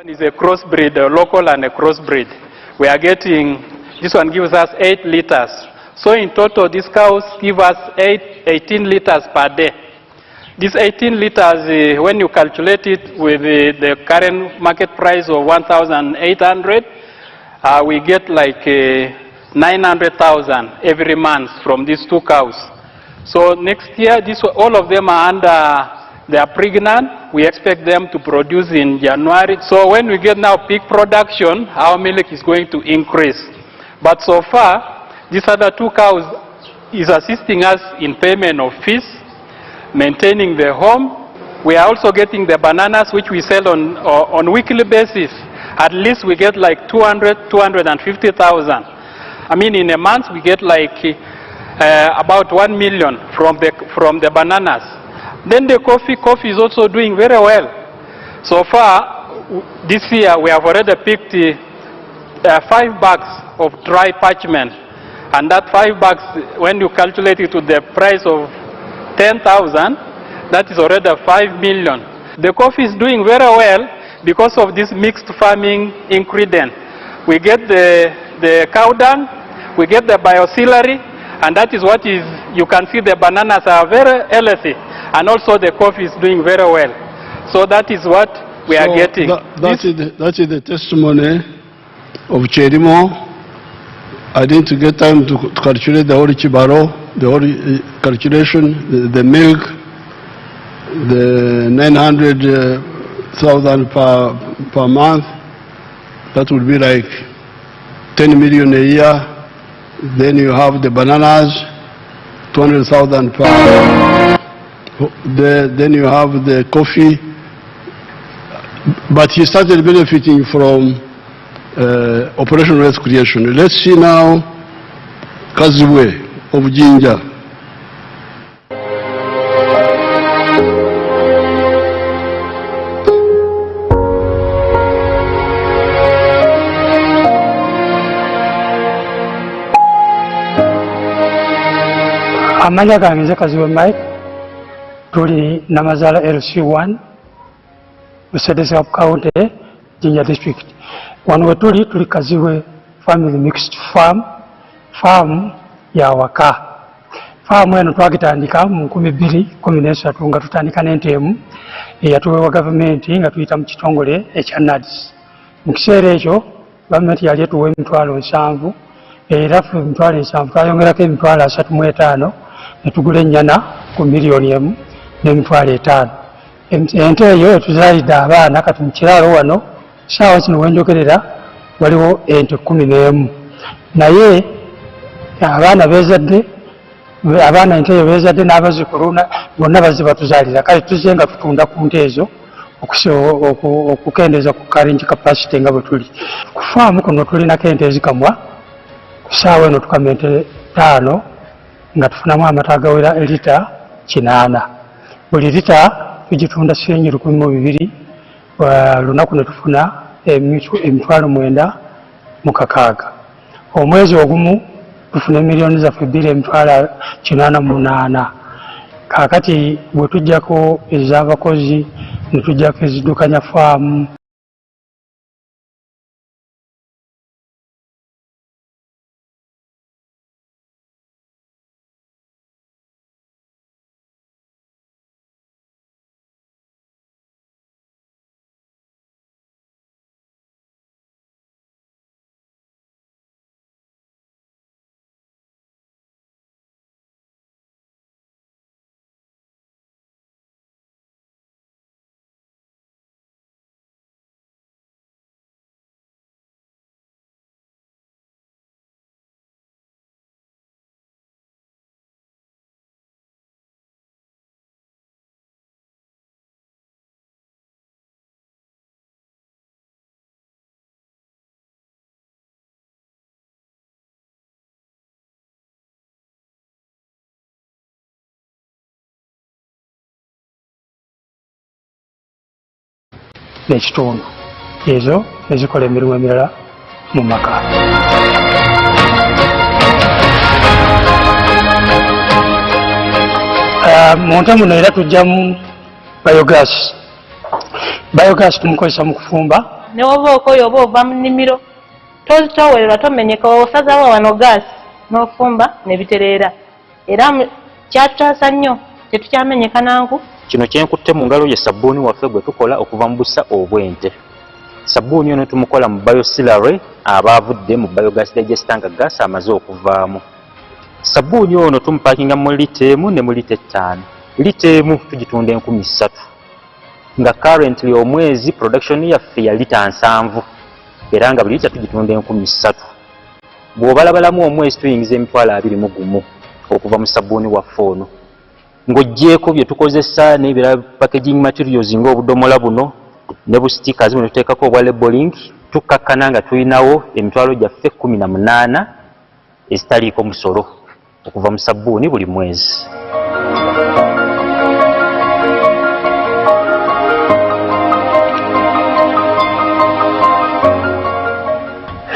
Is a crossbreed, a local and a crossbreed. We are getting, this one gives us 8 liters. So in total, these cows give us 18 liters per day. This 18 liters, when you calculate it with the current market price of 1,800, we get like 900,000 every month from these 2 cows. So next year, all of them are under, they are pregnant. We expect them to produce in January. So when we get now peak production, our milk is going to increase. But so far, these other 2 cows is assisting us in payment of fees, maintaining the home. We are also getting the bananas, which we sell on weekly basis. At least we get like 250,000. I mean, in a month, we get like about 1 million from the bananas. Then the coffee is also doing very well. So far, this year, we have already picked 5 bags of dry parchment. And that 5 bags, when you calculate it to the price of 10,000, that is already 5 million. The coffee is doing very well because of this mixed farming ingredient. We get the cow dung, we get the bioauxiliary, and that is what is, you can see the bananas are very healthy. And also the coffee is doing very well. So that is what we are getting. That is the testimony of Cherimo. I didn't get time to calculate the whole Chibaro, the whole calculation, the milk, the 900,000 per month. That would be like 10 million a year. Then you have the bananas, 200,000 per. Then you have the coffee, but he started benefiting from Operation Wealth Creation. Let's see now Kaziwe of Jinja. Amanya gange nze Kaziwe Mike tuli Namazala LC1 Busedese of County Jinja District. Wano we tuli Kaziwe Family Mixed Farm ya waka. Farm eno twagitandika mu 2013 nga tutandika n'entemu eyatuweebwa gavumenti nga tuyita mu kitongole ekya NADS. Mu kiseera ekyo gavumenti yali etuwa emitwalo 7 era ffe emitwalo 7 twayongerako emitwalo 35 ne tugula ennyana ku miliyoni 1 n'emitwalo 5. Ente eyo etuzaalidde abaana kati mu kiraalo wano saawa zino wenjogerera waliwo ente 11 naye abaana bezadde abaana ente eyo bezadde n'abazzukulu bonna bazze batuzaalira kale tuzze nga tutunda ku nte ezo okukendeeza ku carrying capacity nga bwe tuli. Ku faamu kuno tulinako ente ezikamwa ku ssaawa eno tukama ente 5 nga tufunamu amata agawera lita 8. Buli lita tugitunda shilingi 1200 lunaku ne tufuna emitwalo 9 mu 6. Omwezi ogumu tufuna miliyoni zaffe 2.88. Kaakati bwe tujjako ez'abakozi ne tujjako eziddukanya faamu n'ekitundu ezo ezikola emirimu emirala mu maka. Mu nte muno era tujjamu biogas. Biogas tumukozesa mu kufumba. Ne woba okoyo oba ova mu nnimiro towererwa tomenyeka osazawo wano gaasi n'ofumba ne bitereera. Era kyatutaasa nnyo tetukyamenyeka nangu. Kino kyenkutte mu ngalo ye sabbuuni waffe gwe tukola okuva mu busa obw'ente. Sabbuuni ono tumukola mu biosilary aba avudde mu biogas digester nga gaasi amaze okuvaamu. Sabbuuni ono tumupakinga mu lita 1 ne mu lita 5. Lita 1 tugitunda 3,000 nga currently omwezi production yaffe ya lita 7 era nga buli lita tugitunda 3,000. Bw'obalabalamu omwezi tuyingiza emitwalo 21 okuva mu sabbuuni waffe ono. Ng'oggyeko bye tukozesa n'ebirala packaging materials ng'obudomola buno ne bu stickers buno tuteekako obwa labeling tukkakkana nga tulinawo emitwalo gyaffe 18 ezitaliiko musolo okuva mu sabbuuni buli mwezi.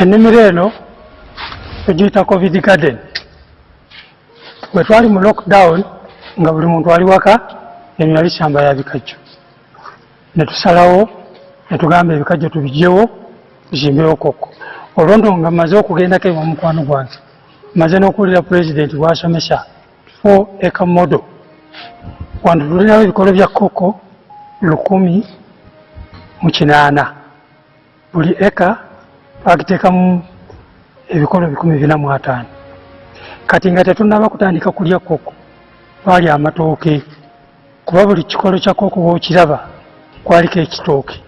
Ennimiro eno tugiyita COVID garden. Bwe twali mu lockdown nga buli muntu ali waka eno yali ssamba ya bikajjo. Ne tusalawo ne tugamba ebikajjo tubigyewo tuzimbewo koko. Olwo nga mmaze okugendako ewa mukwano gwange mmaze n'okuwulira pulezidenti bw'asomesa 4 acre model. Wano tulinawo ebikolo bya koko 1,800. Buli eka twagiteekamu ebikolo 450. Kati nga tetunnaba kutandika kulya koko twali amatooke kuba buli kikolo kya koko bw'okiraba kwaliko ekitooke.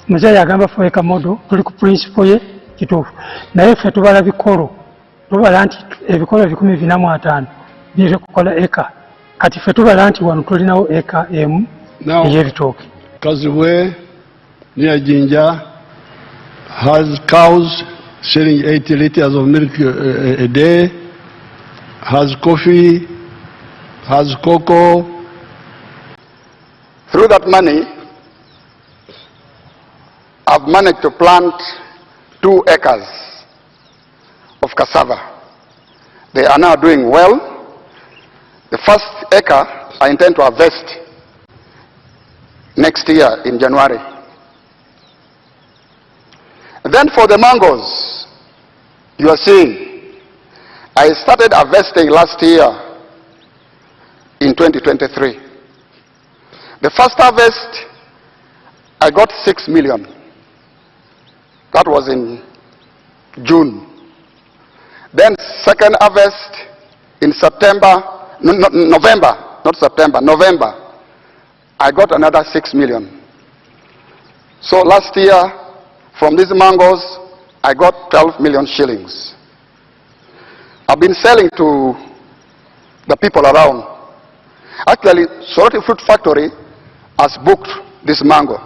Muzeeyi agamba 4 acre model tuli ku principle ye kituufu naye ffe tubala bikolo tubala nti ebikolo 450 biri kukola eka kati ffe tubala nti wano tulinawo eka emu ey'ebitooke. Kaziwe near Jinja has cows selling 80 liters of milk a day, has coffee, has cocoa. Through that money, I've managed to plant 2 acres of cassava. They are now doing well. The first acre I intend to harvest next year in January. Then for the mangoes, you are seeing, I started harvesting last year in 2023. The first harvest, I got 6 million. That was in June. Then second harvest in November, I got another 6 million. So last year, from these mangoes, I got 12 million shillings. I've been selling to the people around. Actually, Soroti Fruit Factory has booked this mango.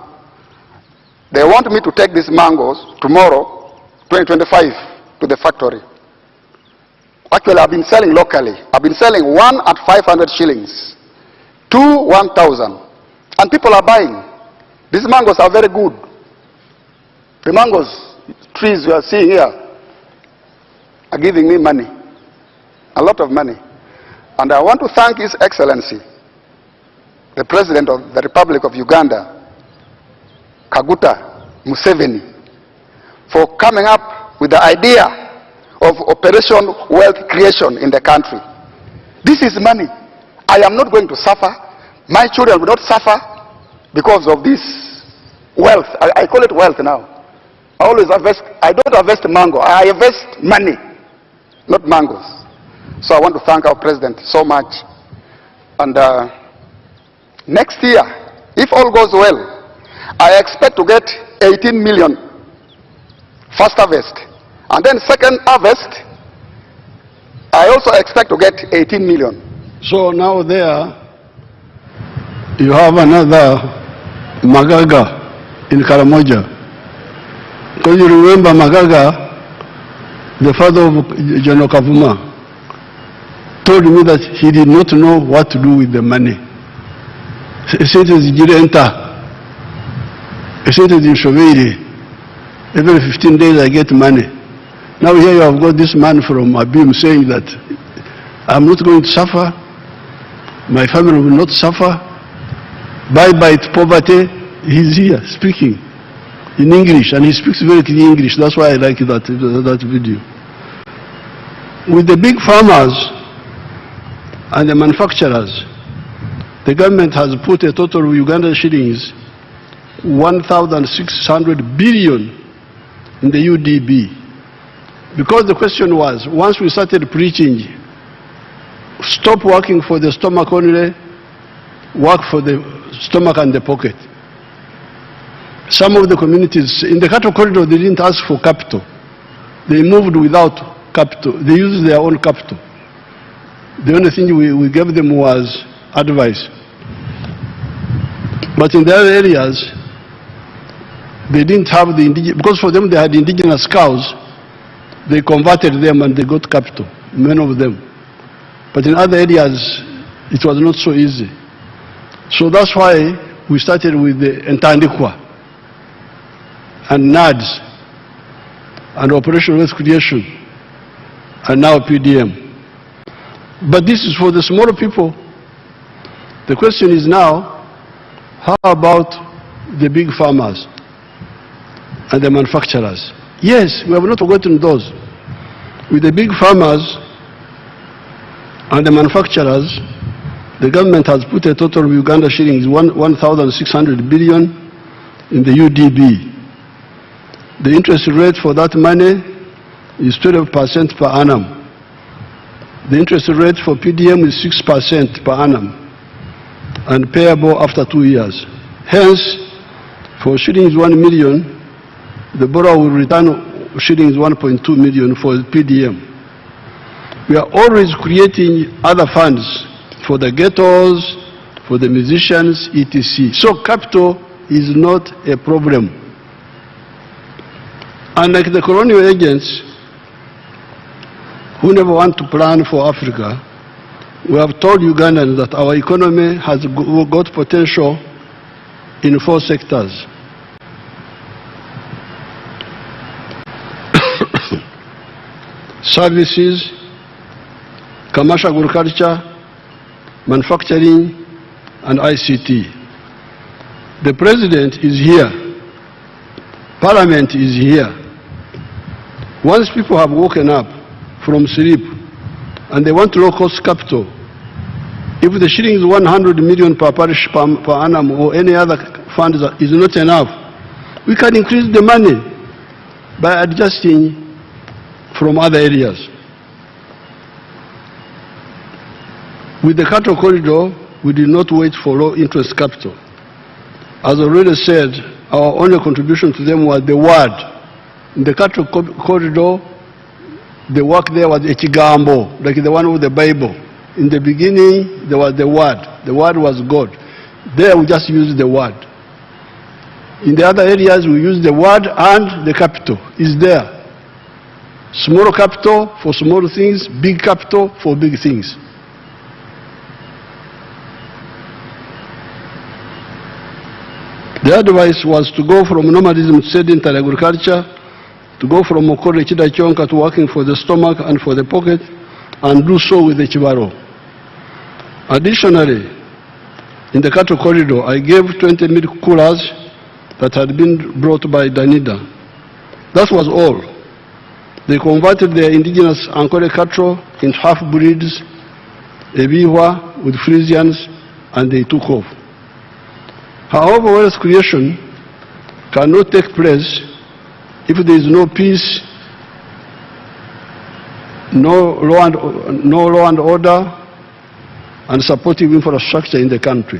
They want me to take these mangoes tomorrow, 2025, to the factory. Actually, I've been selling locally. I've been selling one at 500 shillings, two 1,000. And people are buying. These mangoes are very good. The mangoes trees you are seeing here are giving me money, a lot of money. And I want to thank His Excellency, the President of the Republic of Uganda, Kaguta Museveni, for coming up with the idea of Operation Wealth Creation in the country. This is money. I am not going to suffer. My children will not suffer because of this wealth. I call it wealth now. I always harvest. I don't harvest mango. I harvest money, not mangoes. So I want to thank our President so much. And next year, if all goes well, I expect to get 18 million first harvest. And then second harvest, I also expect to get 18 million. So now there, you have another Magaga in Karamoja. Because you remember Magaga, the father of General Kavuma, told me that he did not know what to do with the money. He said he didn't enter. He said in Shoveri, every 15 days I get money. Now here you have got this man from Abim saying that I'm not going to suffer, my family will not suffer, bye-bye to poverty. He's here speaking in English, and he speaks very clear English. That's why I like that video. With the big farmers and the manufacturers, the government has put a total of Ugandan shillings 1,600 billion in the UDB. Because the question was, once we started preaching, stop working for the stomach only, work for the stomach and the pocket. Some of the communities, in the cattle corridor, they didn't ask for capital. They moved without capital. They used their own capital. The only thing we gave them was advice. But in the other areas, they didn't have the indigenous, because for them they had indigenous cows, they converted them and they got capital, many of them. But in other areas, it was not so easy. So that's why we started with the Entandikwa and NADS and Operation Wealth Creation and now PDM. But this is for the smaller people. The question is now, how about the big farmers and the manufacturers? Yes, we have not forgotten those. With the big farmers and the manufacturers, the government has put a total of Uganda shillings 1,600 billion in the UDB. The interest rate for that money is 12% per annum. The interest rate for PDM is 6% per annum and payable after 2 years. Hence, for shillings 1 million, the borrower will return shillings 1.2 million for PDM. We are always creating other funds for the ghettos, for the musicians, etc. So capital is not a problem. Unlike the colonial agents who never want to plan for Africa, we have told Ugandans that our economy has got potential in 4 sectors. Services, commercial agriculture, manufacturing, and ICT. The President is here. Parliament is here. Once people have woken up from sleep and they want low-cost capital, if the shilling is 100 million per parish per annum or any other fund is not enough, we can increase the money by adjusting from other areas. With the cattle corridor, we did not wait for low-interest capital. As already said, our only contribution to them was the word. In the cattle corridor, the work there was a chigambo, like the one with the Bible. In the beginning, there was the word. The word was God. There we just used the word. In the other areas, we use the word and the capital is there. Small capital for small things, big capital for big things. The advice was to go from nomadism to sedentary agriculture, to go from Okore Chidachonka to working for the stomach and for the pocket, and do so with the Chibaro. Additionally, in the cattle corridor, I gave 20 milk coolers that had been brought by Danida. That was all. They converted their indigenous Ankole cattle into half-breeds, Ebiwa with Frisians, and they took off. However, wealth creation cannot take place if there is no peace, no law and order, and supportive infrastructure in the country.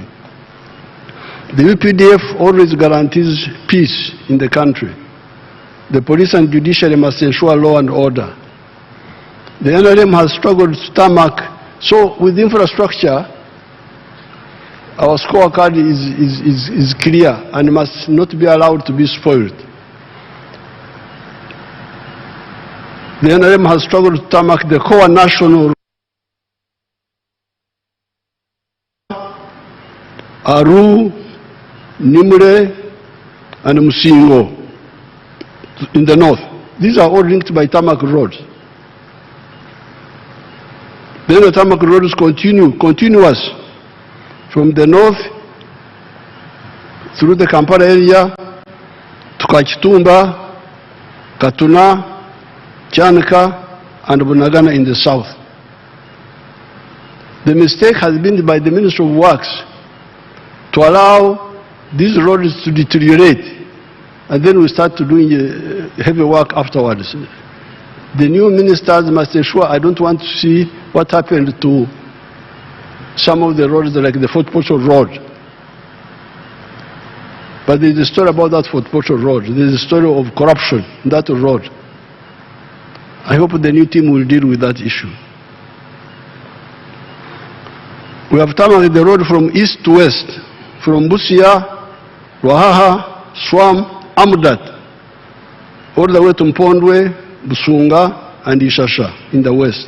The UPDF always guarantees peace in the country. The police and judiciary must ensure law and order. The NRM has struggled to tarmac, so with infrastructure, our scorecard is clear and must not be allowed to be spoiled. The NRM has struggled to tarmac the core national Aru, Nimure, and Musingo in the north. These are all linked by tarmac roads. Then the tarmac roads continuous from the north through the Kampala area to Kachitumba, Katuna, Chanaka, and Bunagana in the south. The mistake has been by the Ministry of Works to allow these roads to deteriorate, and then we start to doing heavy work afterwards. The new ministers must ensure. I don't want to see what happened to some of the roads like the Fort Portal Road. But there is a story about that Fort Portal Road. There is a story of corruption in that road. I hope the new team will deal with that issue. We have tarmacked the road from east to west, from Busia, Ruahaha, Swam, Amudat, all the way to Mpondwe, Busunga, and Ishasha in the west.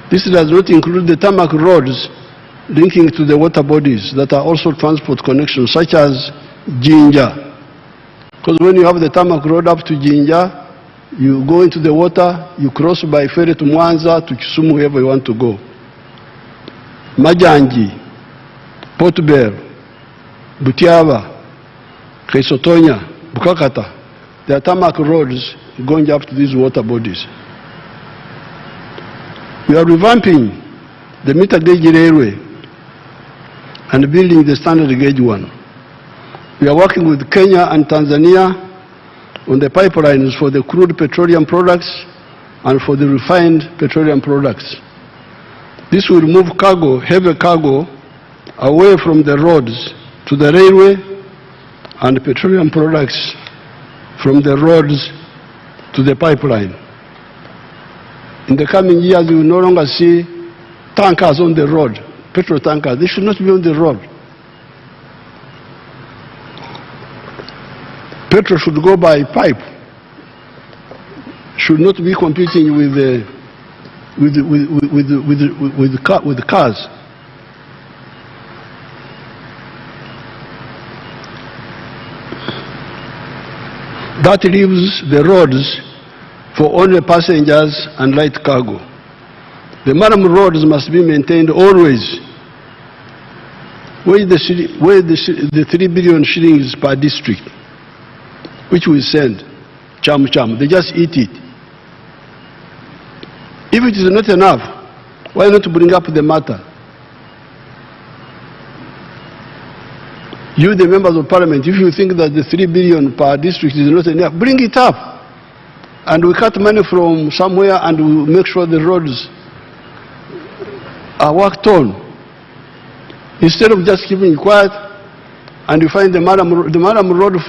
This does not include the tarmac roads linking to the water bodies that are also transport connections, such as Jinja. Because when you have the tarmac road up to Jinja, you go into the water, you cross by ferry to Mwanza, to Kisumu, wherever you want to go. Majanji, Port Bell, Butiaba, Kaisotonya, Bukakata, there are tarmac roads going up to these water bodies. We are revamping the meter gauge railway and building the standard gauge one. We are working with Kenya and Tanzania on the pipelines for the crude petroleum products and for the refined petroleum products. This will move cargo, heavy cargo, away from the roads to the railway, and petroleum products from the roads to the pipeline. In the coming years, you will no longer see tankers on the road, petrol tankers. They should not be on the road. Petrol should go by pipe, should not be competing with cars. That leaves the roads for only passengers and light cargo. The Maram roads must be maintained always. Where the 3 billion shillings per district, which we send, cham, they just eat it. If it is not enough, why not bring up the matter? You, the members of parliament, if you think that the 3 billion per district is not enough, bring it up. And we cut money from somewhere and we make sure the roads are worked on. Instead of just keeping quiet, and you find the Maram road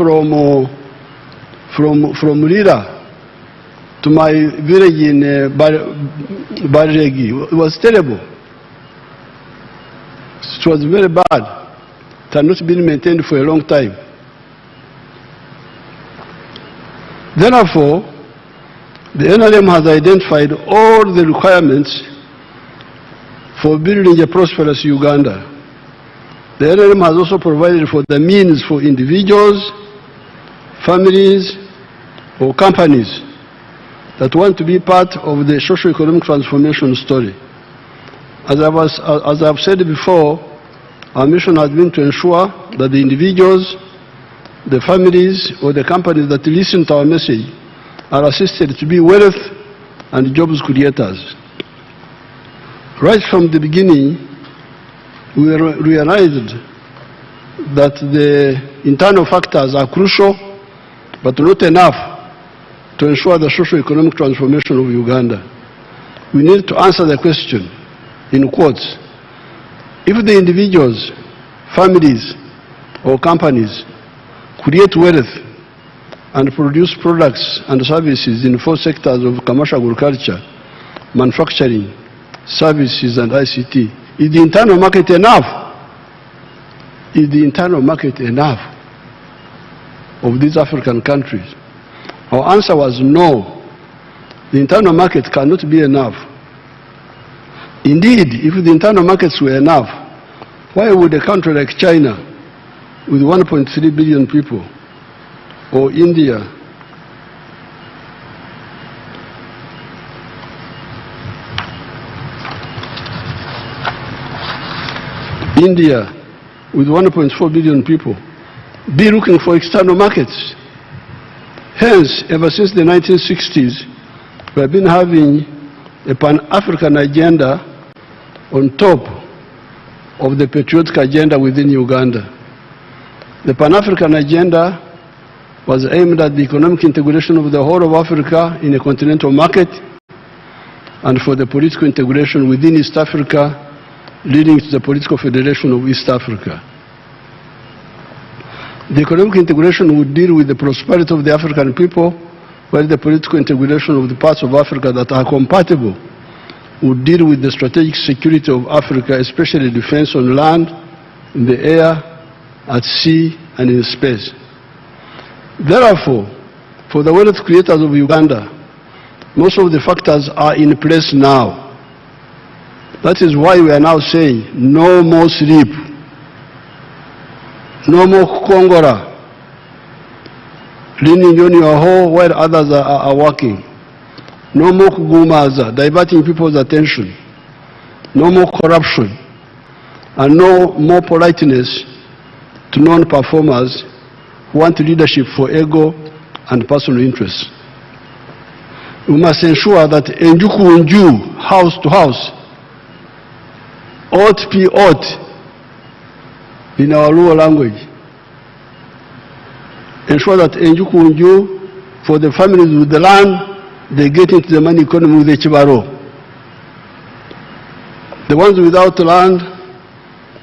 from Lira to my village in Barregi. It was terrible. It was very bad. It had not been maintained for a long time. Therefore, the NRM has identified all the requirements for building a prosperous Uganda. The NRM has also provided for the means for individuals, families, or companies that want to be part of the socio-economic transformation story. As I've said before, our mission has been to ensure that the individuals, the families, or the companies that listen to our message are assisted to be wealth and jobs creators. Right from the beginning, we realized that the internal factors are crucial, but not enough to ensure the socio-economic transformation of Uganda. We need to answer the question, in quotes, if the individuals, families, or companies create wealth and produce products and services in 4 sectors of commercial agriculture, manufacturing, services, and ICT, is the internal market enough? Is the internal market enough of these African countries? Our answer was no. The internal market cannot be enough. Indeed, if the internal markets were enough, why would a country like China, with 1.3 billion people, or India, with 1.4 billion people, be looking for external markets? Hence, ever since the 1960s, we have been having a Pan-African agenda on top of the patriotic agenda within Uganda. The Pan-African agenda was aimed at the economic integration of the whole of Africa in a continental market and for the political integration within East Africa, leading to the political federation of East Africa. The economic integration would deal with the prosperity of the African people, while the political integration of the parts of Africa that are compatible would deal with the strategic security of Africa, especially defense on land, in the air, at sea, and in space. Therefore, for the wealth creators of Uganda, most of the factors are in place now. That is why we are now saying no more sleep, no more kukongora, leaning on your hoe while others are working. No more kugumaza, diverting people's attention. No more corruption. And no more politeness to non-performers who want leadership for ego and personal interests. We must ensure that enjuku unju, house to house, ought be ought in our rural language. Ensure that enjuku unju, for the families with the land, they get into the money economy with the chibaro. The ones without land,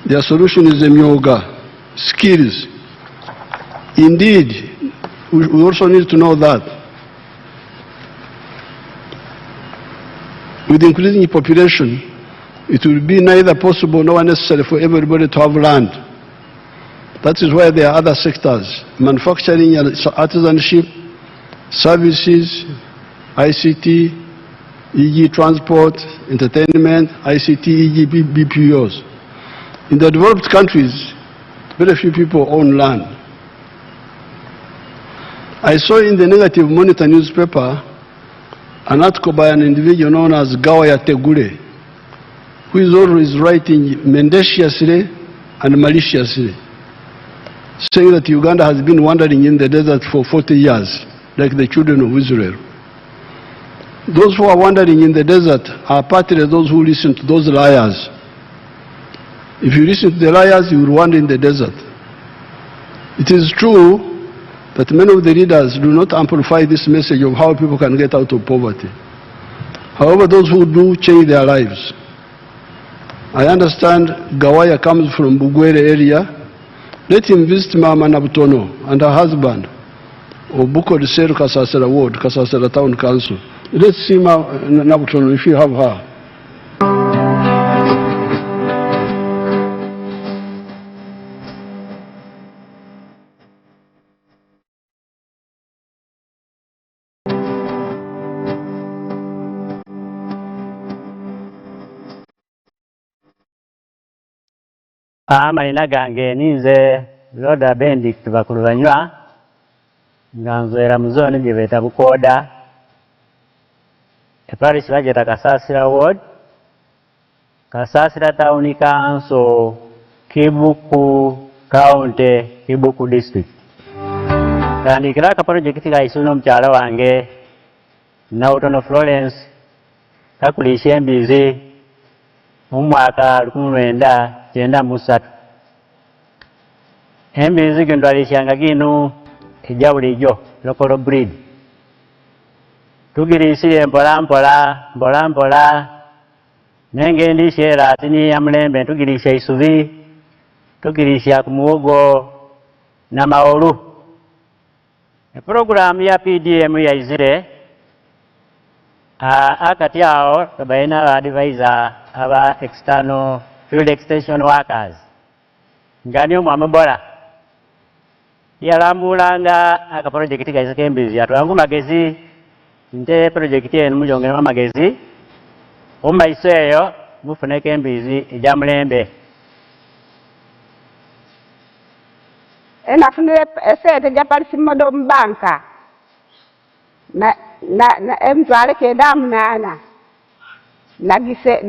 their solution is the myoga, skills. Indeed, we also need to know that with increasing population, it will be neither possible nor necessary for everybody to have land. That is why there are other sectors, manufacturing and artisanship, services, ICT, e.g. transport, entertainment, ICT, e.g. BPOs. In the developed countries, very few people own land. I saw in the Negative Monitor newspaper an article by an individual known as Gawaya Tegure, who is always writing mendaciously and maliciously, saying that Uganda has been wandering in the desert for 40 years, like the children of Israel. Those who are wandering in the desert are partly those who listen to those liars. If you listen to the liars, you will wander in the desert. It is true that many of the leaders do not amplify this message of how people can get out of poverty. However, those who do change their lives. I understand Gawaya comes from Bugwere area. Let him visit Mama Nabutono and her husband of Buko de Seru Kasasera Ward, Kasasera Town Council. Let's see Mama Nabutono if you have her. Amalina gange ninze Loda Benedict bakulubanywa nga nzwera mu zone gye beeta Bukoda eparish bageta Kasasira Ward, Kasasira Town Council, Kibuku County, Kibuku District. Tandikira ka project kaisi n'omukyala wange Nautono Florence kakulisha embizi mu mwaka 1993. Embizi gino twalishanga gino ejja bulijjo local breed. Tugirisiye mpola mpola nenge ndishera tini ya Mulembe tugirisha isubi, tugirisha ku muwogo na maolu. Program ya PDM ya izire akati yao baina advisor aba external field extension workers ngani omwambola yalambulanga aka project gaisa kembizi atwangu magezi nte project eno mujongera magezi omaiso eyo mufune kembizi ejja Mulembe. Enafunire esente ja Parisimodo mbanka na emtwale kenda munana nagise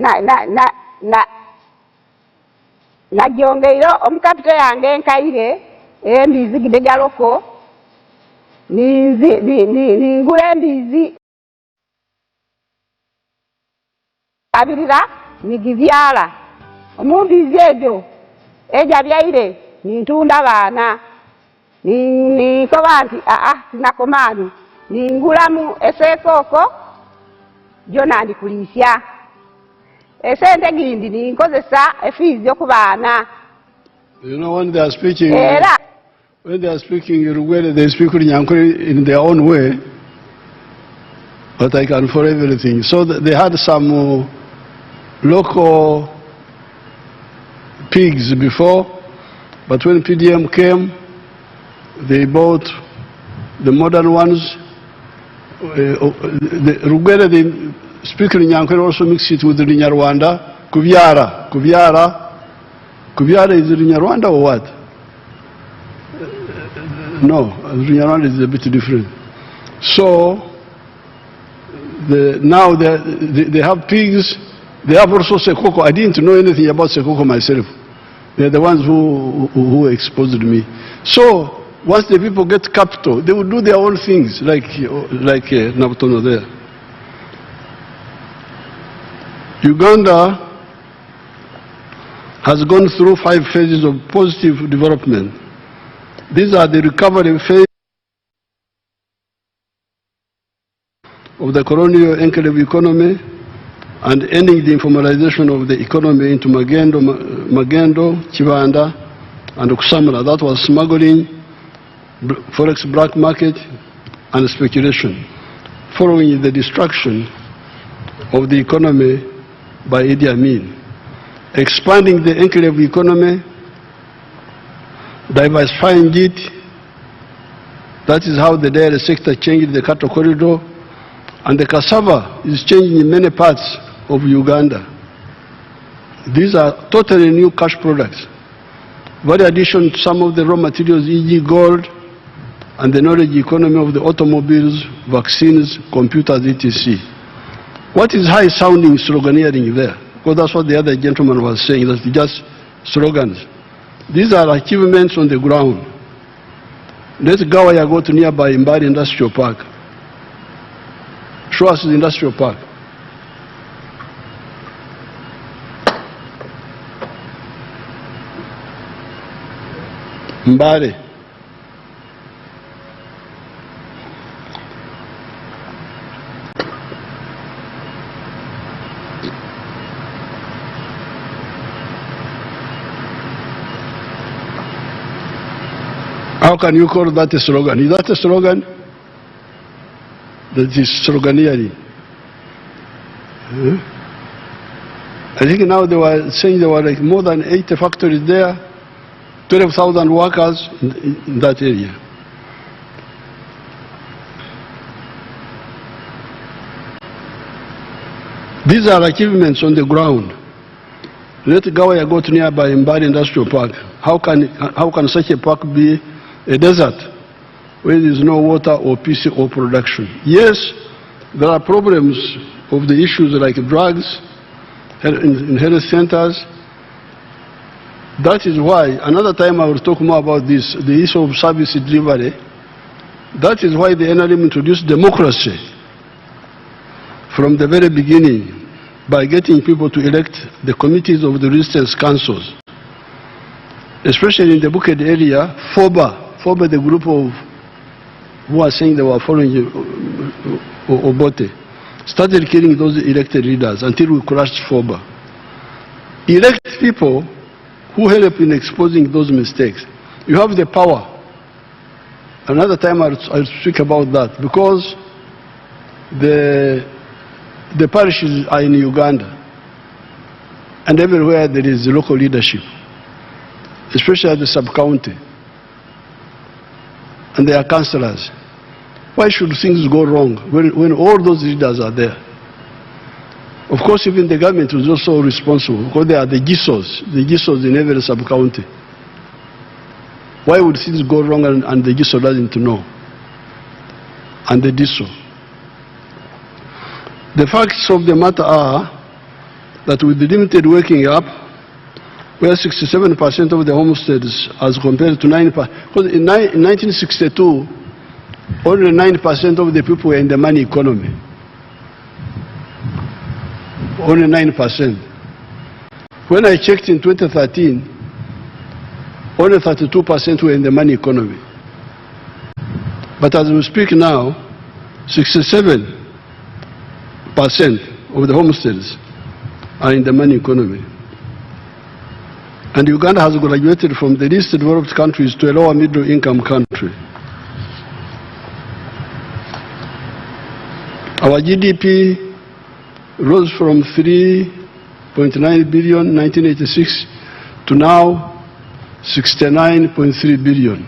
najongeiro omukapito yange nkaire embizi gidegaloko ningula embizi abirira nigivyala omumbizi ejo eja byaire nintunda bana nikoba nti sinakomani ningulamu esekoko jona ndikulisha esente gindi ninkozesa efizi okubaana. You know, when they are speaking, Rugwele, they speak in their own way, but I can follow everything. So they had some local pigs before, but when PDM came, they bought the modern ones. The Rugwele, they speak in Nyankore, also mix it with the Nyarwanda. Kuvyara is in Nyarwanda or what? No, Nyarwanda is a bit different. So now they have pigs. They have also sekoko. I didn't know anything about sekoko myself. They're the ones who exposed me. So once the people get capital, they will do their own things, like Nabutono there. Uganda has gone through 5 phases of positive development. These are the recovery phase of the colonial enclave economy and ending the informalization of the economy into Magendo, Chibanda, and Kusamra. That was smuggling, forex black market, and speculation, following the destruction of the economy by Idi Amin. Expanding the enclave economy, diversifying it. That is how the dairy sector changed the cattle corridor, and the cassava is changing in many parts of Uganda. These are totally new cash products. Very addition to some of the raw materials, e.g. gold, and the knowledge economy of the automobiles, vaccines, computers, etc. What is high-sounding sloganeering there? because that's what the other gentleman was saying, that's just slogans. These are achievements on the ground. Let's go to nearby Mbari Industrial Park. Show us the industrial park. Mbari. How can you call that a slogan? Is that a slogan? That is sloganeering. I think now they were saying there were like more than 80 factories there, 12,000 workers in that area. These are achievements on the ground. Let Gawaya go to nearby Mbari Industrial Park. How can such a park be a desert where there is no water or peace or production? Yes, there are problems of the issues like drugs in health centers. That is why, another time I will talk more about this, the issue of service delivery. That is why the NRM introduced democracy from the very beginning by getting people to elect the committees of the resistance councils. Especially in the Buked area, FOBA, the group of who are saying they were following Obote, started killing those elected leaders until we crushed FOBA. Elect people who help in exposing those mistakes. You have the power. Another time I'll speak about that, because the parishes are in Uganda, and everywhere there is local leadership, especially at the sub-county, and there are councillors. Why should things go wrong when all those leaders are there? Of course, even the government is also responsible, because they are the GISOs in every sub-county. Why would things go wrong and the GISO doesn't know? And the DISO. The facts of the matter are that with the limited waking up, where 67% of the homesteads as compared to 9%, because in 1962, only 9% of the people were in the money economy. Only 9%. When I checked in 2013, only 32% were in the money economy. But as we speak now, 67% of the homesteads are in the money economy. And Uganda has graduated from the least developed countries to a lower middle income country. Our GDP rose from 3.9 billion in 1986 to now 69.3 billion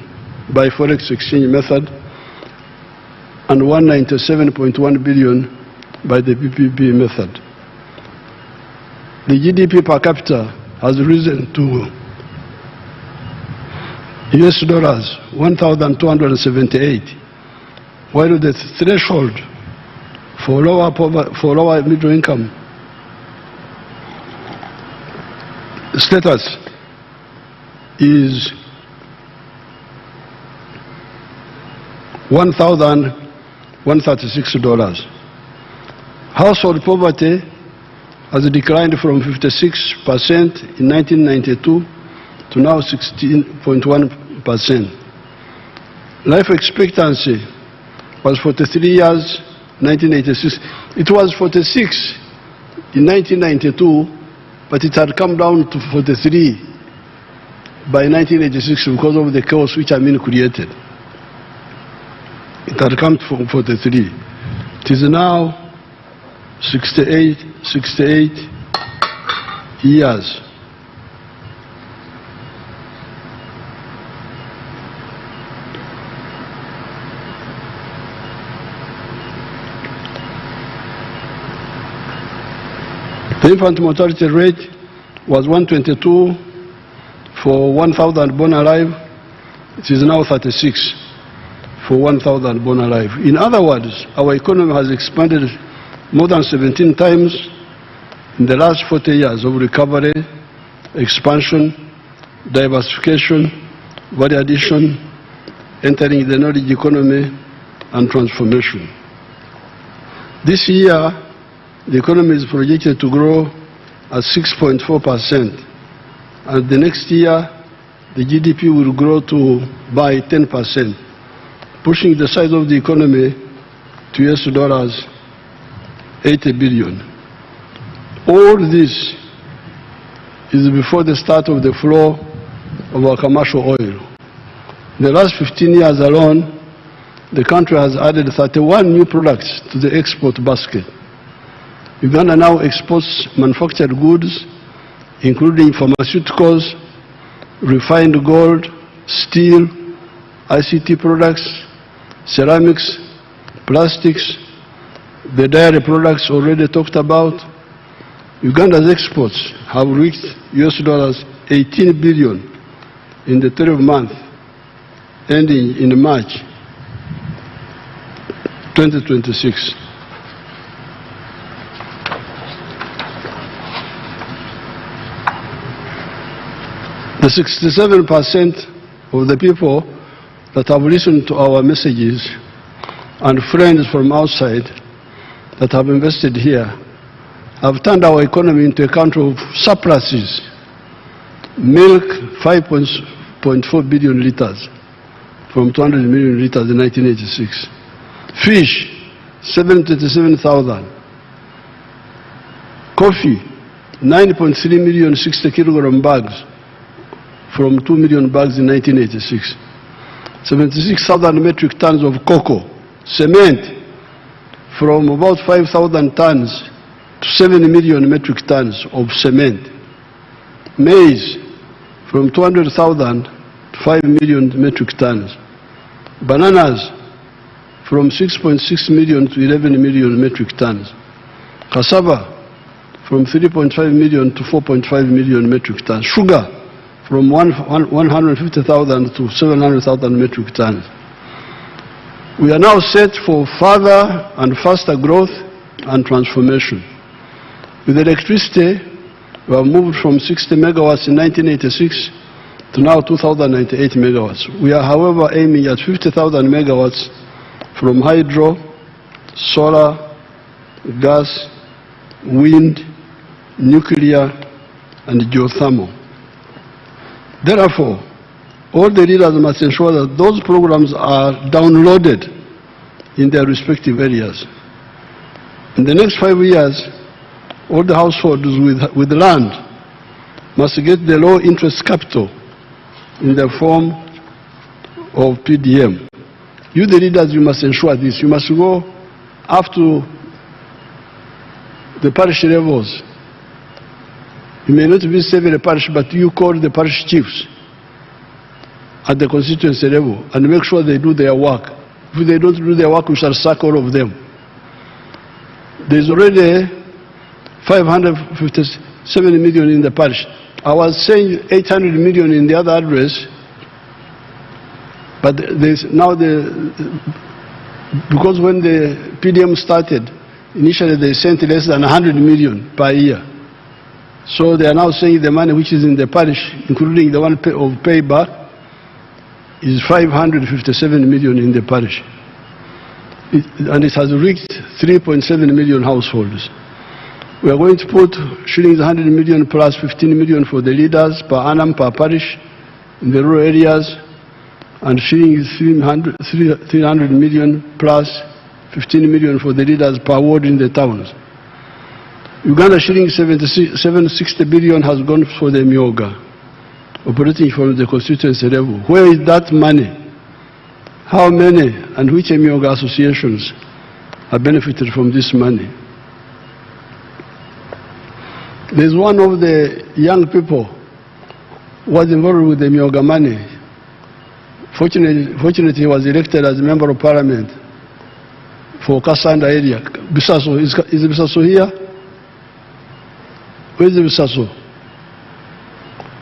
by forex exchange method, and 197.1 billion by the PPP method. The GDP per capita has risen to US dollars 1,278, while the threshold for lower middle income status is $1,136. Household poverty has declined from 56% in 1992 to now 16.1%. Life expectancy was 43 years in 1986. It was 46 in 1992, but it had come down to 43 by 1986 because of the chaos which Amin created. It had come from 43. It is now 68 years. The infant mortality rate was 122 for 1,000 born alive. It is now 36 for 1,000 born alive. In other words, our economy has expanded more than 17 times in the last 40 years of recovery, expansion, diversification, value addition, entering the knowledge economy, and transformation. This year, the economy is projected to grow at 6.4%, and the next year, the GDP will grow by 10%, pushing the size of the economy to $80 billion. All this is before the start of the flow of our commercial oil. In the last 15 years alone, the country has added 31 new products to the export basket. Uganda now exports manufactured goods, including pharmaceuticals, refined gold, steel, ICT products, ceramics, plastics, the dairy products already talked about. Uganda's exports have reached $18 billion in the 12 months ending in March 2026. The 67% of the people that have listened to our messages and friends from outside that have invested here have turned our economy into a country of surpluses. Milk, 5.4 billion liters from 200 million liters in 1986. Fish, 727,000. Coffee, 9.3 million 60 kilogram bags from 2 million bags in 1986. 76,000 metric tons of cocoa. Cement, from about 5,000 tons to 7 million metric tons of cement. Maize, from 200,000 to 5 million metric tons. Bananas, from 6.6 million to 11 million metric tons. Cassava, from 3.5 million to 4.5 million metric tons. Sugar, from 150,000 to 700,000 metric tons. We are now set for further and faster growth and transformation. With electricity, we have moved from 60 megawatts in 1986 to now 2,098 megawatts. We are, however, aiming at 50,000 megawatts from hydro, solar, gas, wind, nuclear, and geothermal. Therefore, all the leaders must ensure that those programs are downloaded in their respective areas. In the next 5 years, all the households with land must get the low interest capital in the form of PDM. You, the leaders, you must ensure this. You must go up to the parish levels. You may not be saving the parish, but you call the parish chiefs at the constituency level and make sure they do their work. If they don't do their work, we shall sack all of them. There's already 557 million in the parish. I was saying 800 million in the other address, but there's now because when the PDM started, initially they sent less than 100 million per year. So they are now saying the money which is in the parish, including the one of payback, is 557 million in the parish. And it has reached 3.7 million households. We are going to put shillings 100 million plus 15 million for the leaders per annum per parish in the rural areas, and shillings 300 million plus 15 million for the leaders per ward in the towns. Uganda shillings 760 billion has gone for the Myoga, operating from the constituency level. Where is that money? How many and which Myoga associations have benefited from this money? There's one of the young people who was involved with the Myoga money. Fortunately, he was elected as a member of parliament for Kasanda area. Bisaso, is Bisaso here? Where is Bisaso?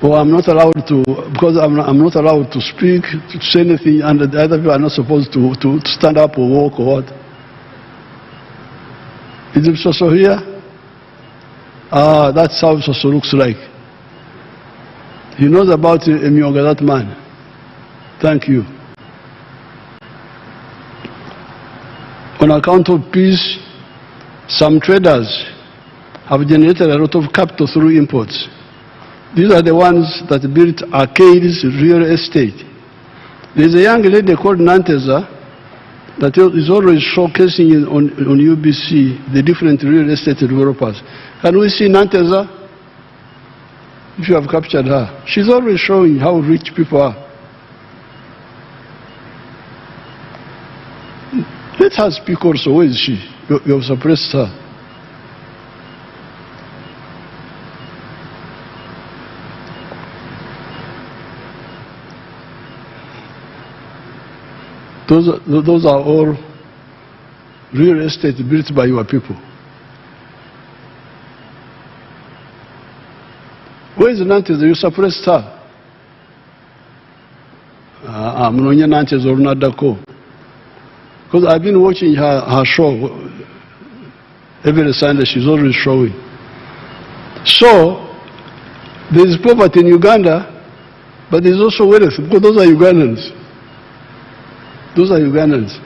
Oh, I'm not allowed to, because I'm not allowed to speak, to say anything, and the other people are not supposed to stand up or walk or what. Is Bisaso here? That's how it looks like. He knows about Myoga, that man. Thank you. On account of peace, some traders have generated a lot of capital through imports. These are the ones that built Arcade's real estate. There's a young lady called Nanteza that is always showcasing on UBC the different real estate developers. Can we see Nanteza? If you have captured her. She's always showing how rich people are. Let her speak also. Where is she? You have suppressed her. Those are all real estate built by your people. Where is Nantes? You suppressed her. I'm not Nantes or Nadako. Because I've been watching her show every Sunday. She's always showing. So there is poverty in Uganda, but there's also wealth, because those are Ugandans. Those are Ugandans.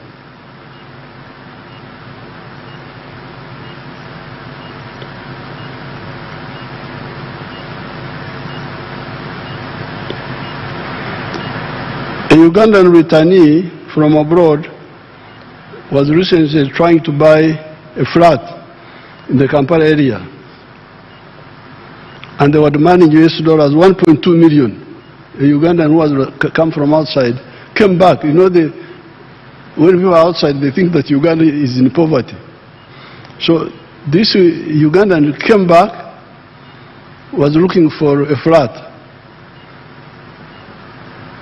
A Ugandan returnee from abroad was recently trying to buy a flat in the Kampala area. And they were demanding US dollars 1.2 million. A Ugandan who has come from outside came back. You know, when people are outside, they think that Uganda is in poverty. So this Ugandan came back, was looking for a flat.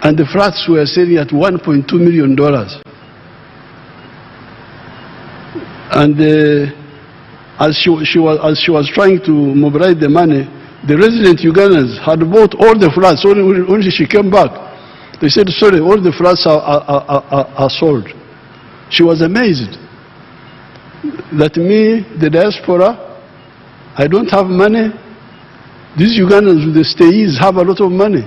And the flats were selling at $1.2 million. And as she was trying to mobilize the money, the resident Ugandans had bought all the flats. Only she came back, they said, sorry, all the flats are sold. She was amazed that me, the diaspora, I don't have money. These Ugandans with the stayees have a lot of money.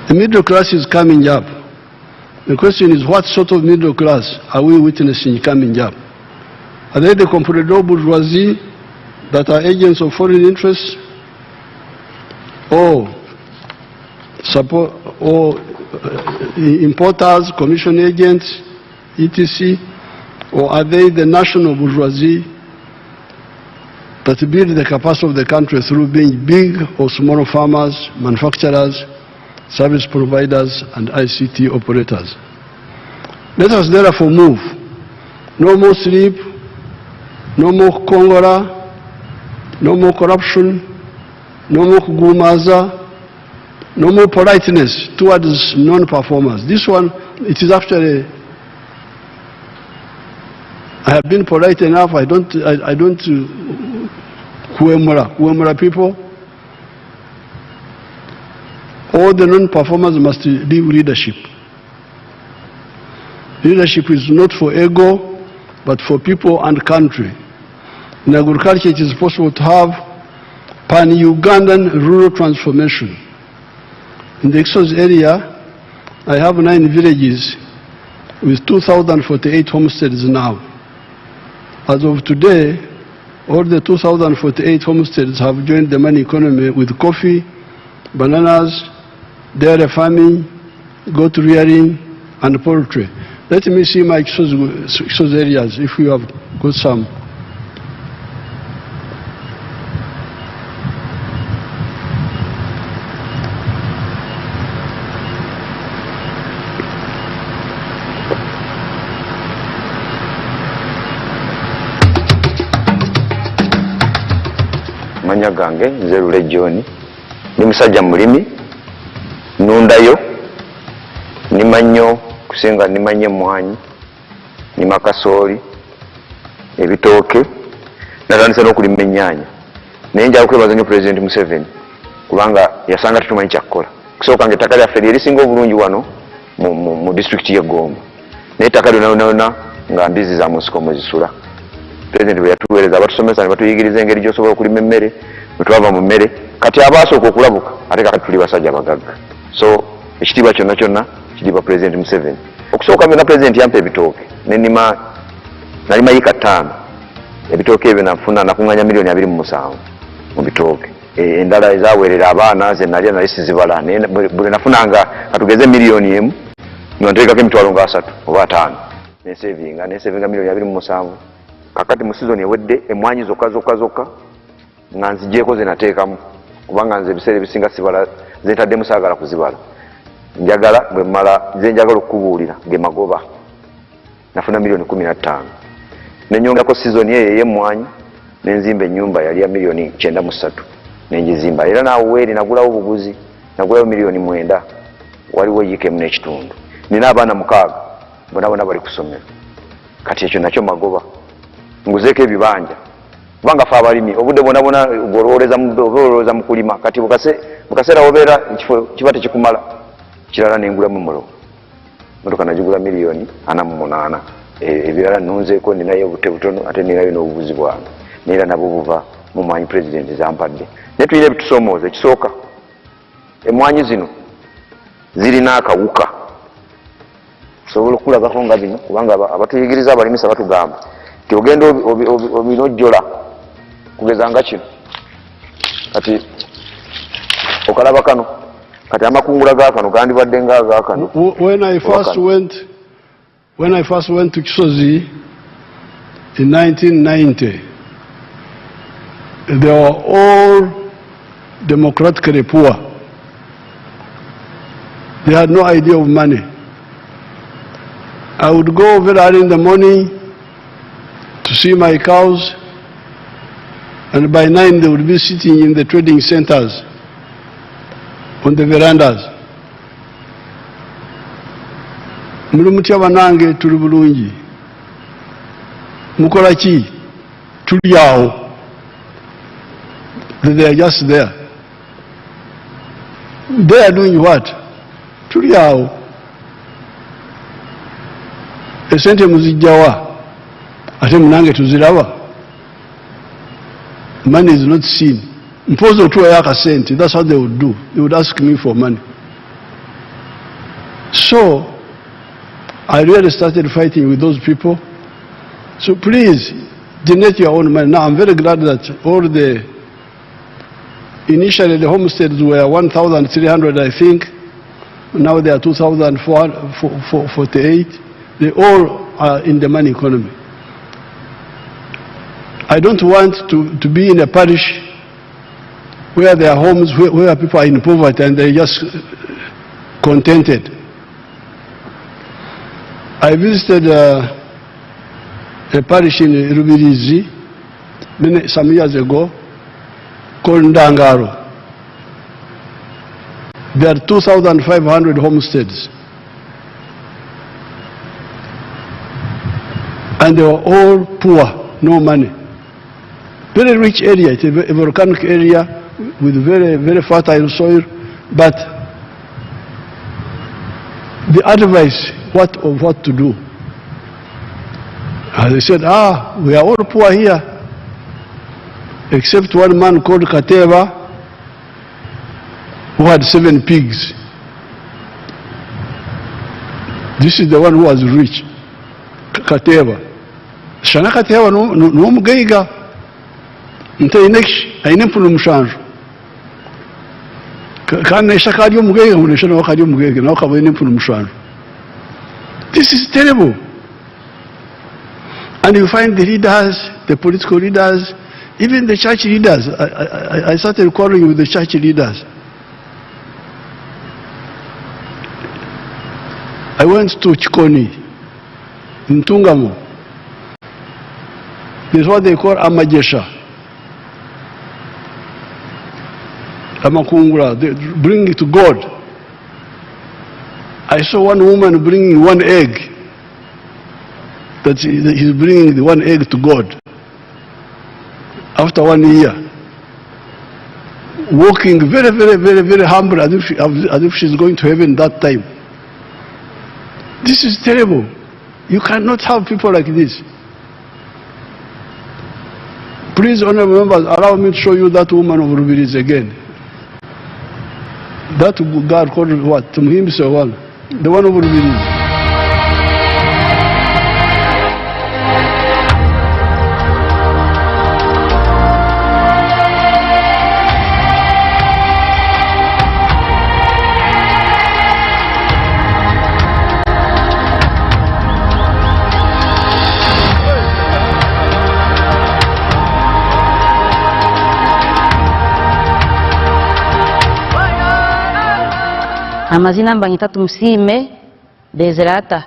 The middle class is coming up. The question is, what sort of middle class are we witnessing coming up? Are they the comprador bourgeoisie that are agents of foreign interests? Or support, or importers, commission agents, etc.? Or are they the national bourgeoisie that build the capacity of the country through being big or small farmers, manufacturers, service providers, and ICT operators? Let us therefore move. No more sleep, no more Kongora, no more corruption, no more kugumaza, no more politeness towards non-performers. This one, it is actually, I have been polite enough. I don't kuemura people. All the non-performers must leave leadership. Leadership is not for ego, but for people and country. In agriculture, it is possible to have pan-Ugandan rural transformation. In the Exos area, I have 9 villages with 2,048 homesteads now. As of today, all the 2,048 homesteads have joined the money economy with coffee, bananas, dairy farming, goat rearing, and poultry. Let me see my Exos areas, if you have got some. Manya gange nzerule John ni musajja mulimi nundayo ni manyo kusinga ni manye mwanyi ni makasoli ebitooke natandise n'okulima ennyaanya naye njala kwebaza nnyo President Museveni kubanga yasanga tutumanyi kyakkola kusooka nga ettaka lyaffe lye lisinga obulungi wano mu district ye Gombe naye ettaka lyonna nga mbizi za musiko mwezisula. President bwe yatuweereza abatusomesa ne batuyigiriza engeri gy'osobola okulima emmere bwe twava mu mmere kati abasooka okulabuka ate kati tuli basajja bagagga. So ekitiibwa kyonna kitiibwa President Museveni. Okusooka byonna President yampa ebitooke nalima yika 5 ebitooke ebyo nakuŋŋanya miliyoni 27 mu bitooke. Endala ezaweerera abaana ze nali sizibala naye bwe nafunanga katugeze miliyoni 1 nonteekako emitwalo nga 3 oba 5 nesevinga miliyoni 27. Kakati mu season ewedde emmwanyi zokka nga nzigyeko ze nateekamu kubanga nze ebiseera ebisinga sibala zetaddemu saagala kuzibala. Njagala bwe mmala ze njagala okukubuulira ge magoba nafuna miliyoni 15 nenyongako season eyo ey'emmwanyi nenzimba ennyumba yali ya miliyoni 93 nenjizimba era naawe weeri nagulawo obuguzi nagulawo miliyoni 9 waliwo yiikemu n'ekitundu. Nina abaana 6 bonna bali ku ssomero kati ekyo nakyo magoba nguzeeko ebibanja kubanga fe abalimi obudde bwona olowooza mu kulima kati bukaseera wobeera kiba tekikumala kirala nengulamu mulo motoka nagigula miliyoni 48 ebirala nunzeeko ninayo obute butono ate ninayo n'obubuzi bwange neera nabwo buva mu mwanyi President zampadde. Naye tulina ebitusoomooza. Ekisooka emmwanyi zino zirina akawuka sobola okulagako nga bino kubanga abatuyigiriza abalimisa batugamba ti ogenda obinojjola kugeza nga kino kati okalaba kano kati amakungula gaakano gandibadde nga agaakano. When I first went to Kisozi in 1990, they were all democratically poor. They had no idea of money. I would go very early in the morning to see my cows, and by 9 they would be sitting in the trading centers on the verandas. Muli mutya banange tuli bulungi mukola ki tuli awo. They are just there. They are doing what? Tuli awo. Esente muzijjawa ate munange tuziraba. Money is not seen. Mpozo otuwayo akasente. That's what they would do. They would ask me for money. So I really started fighting with those people. So please donate your own money. Now I'm very glad that initially the homesteads were 1,300, I think. Now they are 2,448. They all are in the money economy. I don't want to be in a parish where there are homes where people are in poverty and they're just contented. I visited a parish in Rubirizi some years ago called Ndangaro. There are 2,500 homesteads. And they were all poor, no money. Very rich area, it's a volcanic area with very, very fertile soil, but the advice what to do. And they said, we are all poor here, except one man called Kateva, who had 7 pigs. This is the one who was rich, Kateva. Shana Kateva no mugaiga. Nte inesh aine mpulu mshanju. Kana ishakadi omugaiga uneshana wakadi omugaiga na wakaba ine mpulu mshanju. This is terrible. And you find the leaders, the political leaders, even the church leaders. I started quarreling with the church leaders. I went to Chikoni, in Tungamo. There's what they call Amajesha. Amakungura, they bring it to God. I saw one woman bringing 1 egg. That he's bringing the 1 egg to God. After 1 year. Walking very, very, very, very humble as if she's going to heaven that time. This is terrible. You cannot have people like this. Please, honorable members, allow me to show you that woman of Rubirizi again. That girl called what? Tumhimse one. The one of Rubirizi. Amazina mbanyita Tumusime Dezerata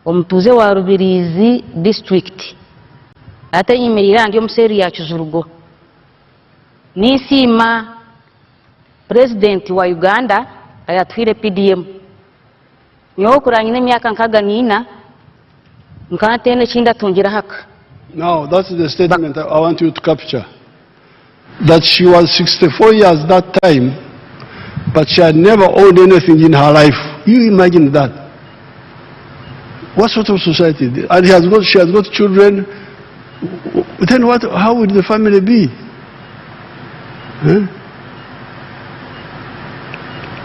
omutuze wa Rubirizi district ate nyimirira ndi omuseri ya Kizurugo nisima president wa Uganda ayatwire PDM nyo kurangine myaka nkaga nina nkatene chinda tungira haka. Now that's the statement I want you to capture, that she was 64 years that time, but she had never owned anything in her life. You imagine that? What sort of society? And she has got children. Then what? How would the family be? Huh?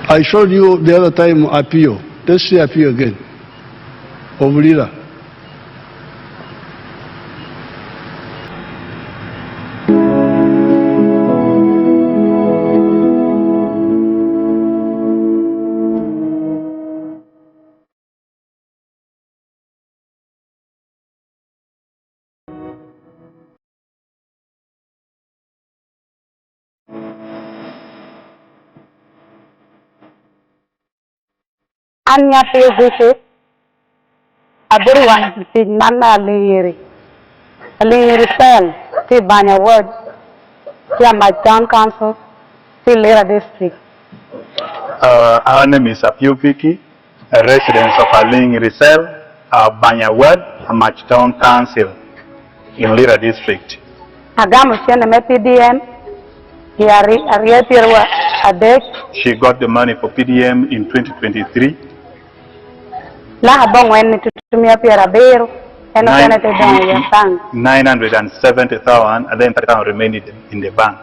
I showed you the other time Apio. Let's see Apio again. Ovrila. Anya Pezeke, Aburuan, Nana Leary, Cell, Banya Word, my town council, Lera district. Our name is Apio Vicky, a resident of Alingiri Cell, Banya Word, Amach Town Council in Lera district. Agamu Siena PDM, she got the money for PDM in 2023. 970,000 and then 30,000 remained in the bank.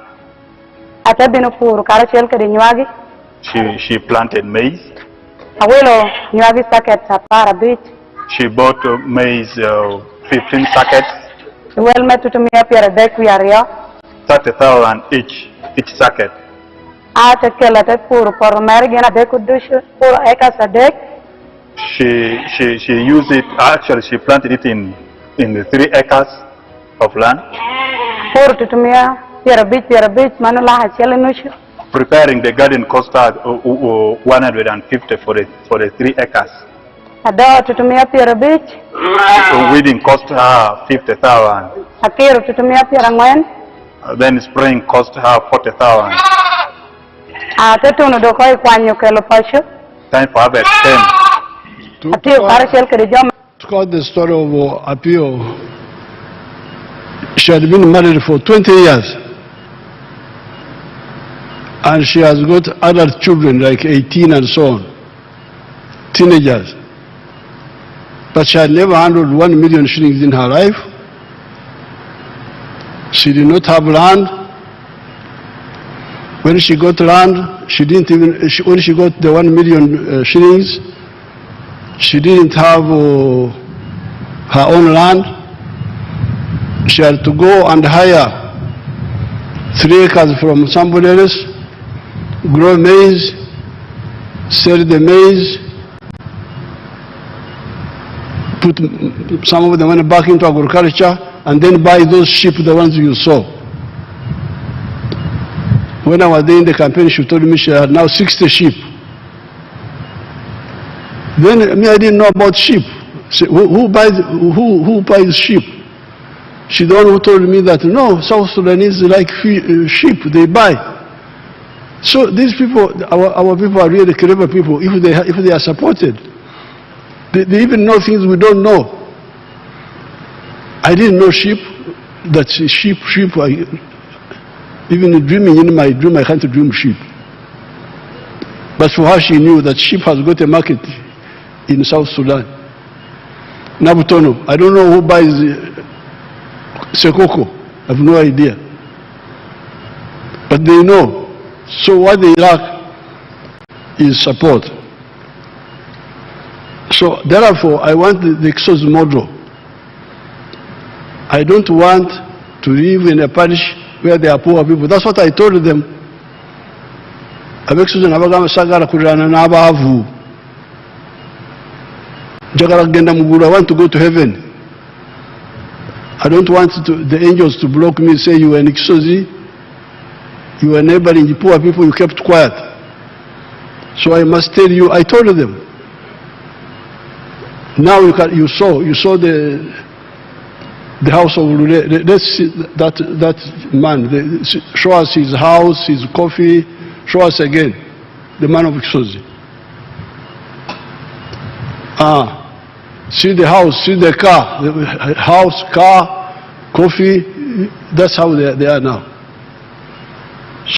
She planted maize. She bought maize 15 sackets. 30,000 each sacket. She used it, actually she planted it in the 3 acres of land. Preparing the garden cost her 150 for the 3 acres. Weeding cost her 50,000. Then spraying cost her 40,000. Time for harvest 10. To quote the story of Apio, she had been married for 20 years. And she has got adult children, like 18 and so on, teenagers. But she had never handled 1 million shillings in her life. She did not have land. When she got land, she didn't even, when she got the 1 million shillings, she didn't have her own land. She had to go and hire 3 acres from somebody else, grow maize, sell the maize, put some of the money back into agriculture, and then buy those sheep, the ones you saw. When I was there in the campaign, she told me she had now 60 sheep. Then me, I didn't know about sheep. So who buys sheep? She's the one who told me that no, South Sudanese like sheep, they buy. So these people, our people are really clever people if they are supported. They even know things we don't know. I didn't know sheep, that sheep, even dreaming in my dream, I can't dream sheep. But for her, she knew that sheep has got a market in South Sudan. Nabutono, I don't know who buys Sekoko, I have no idea. But they know. So what they lack is support. So therefore, I want the Exos model. I don't want to live in a parish where there are poor people. That's what I told them. Abexos nabagamba sagala kulana n'abavu. Jagala genda mugulu, I want to go to heaven. I don't want the angels to block me, say you are an Exosi, you are neighboring the poor people, you kept quiet. So I must tell you, I told them. Now you saw the house of Lule. Let's see that man. Show us his house, his coffee. Show us again, the man of Exosi. See the house, see the car, the house, car, coffee. That's how they are now.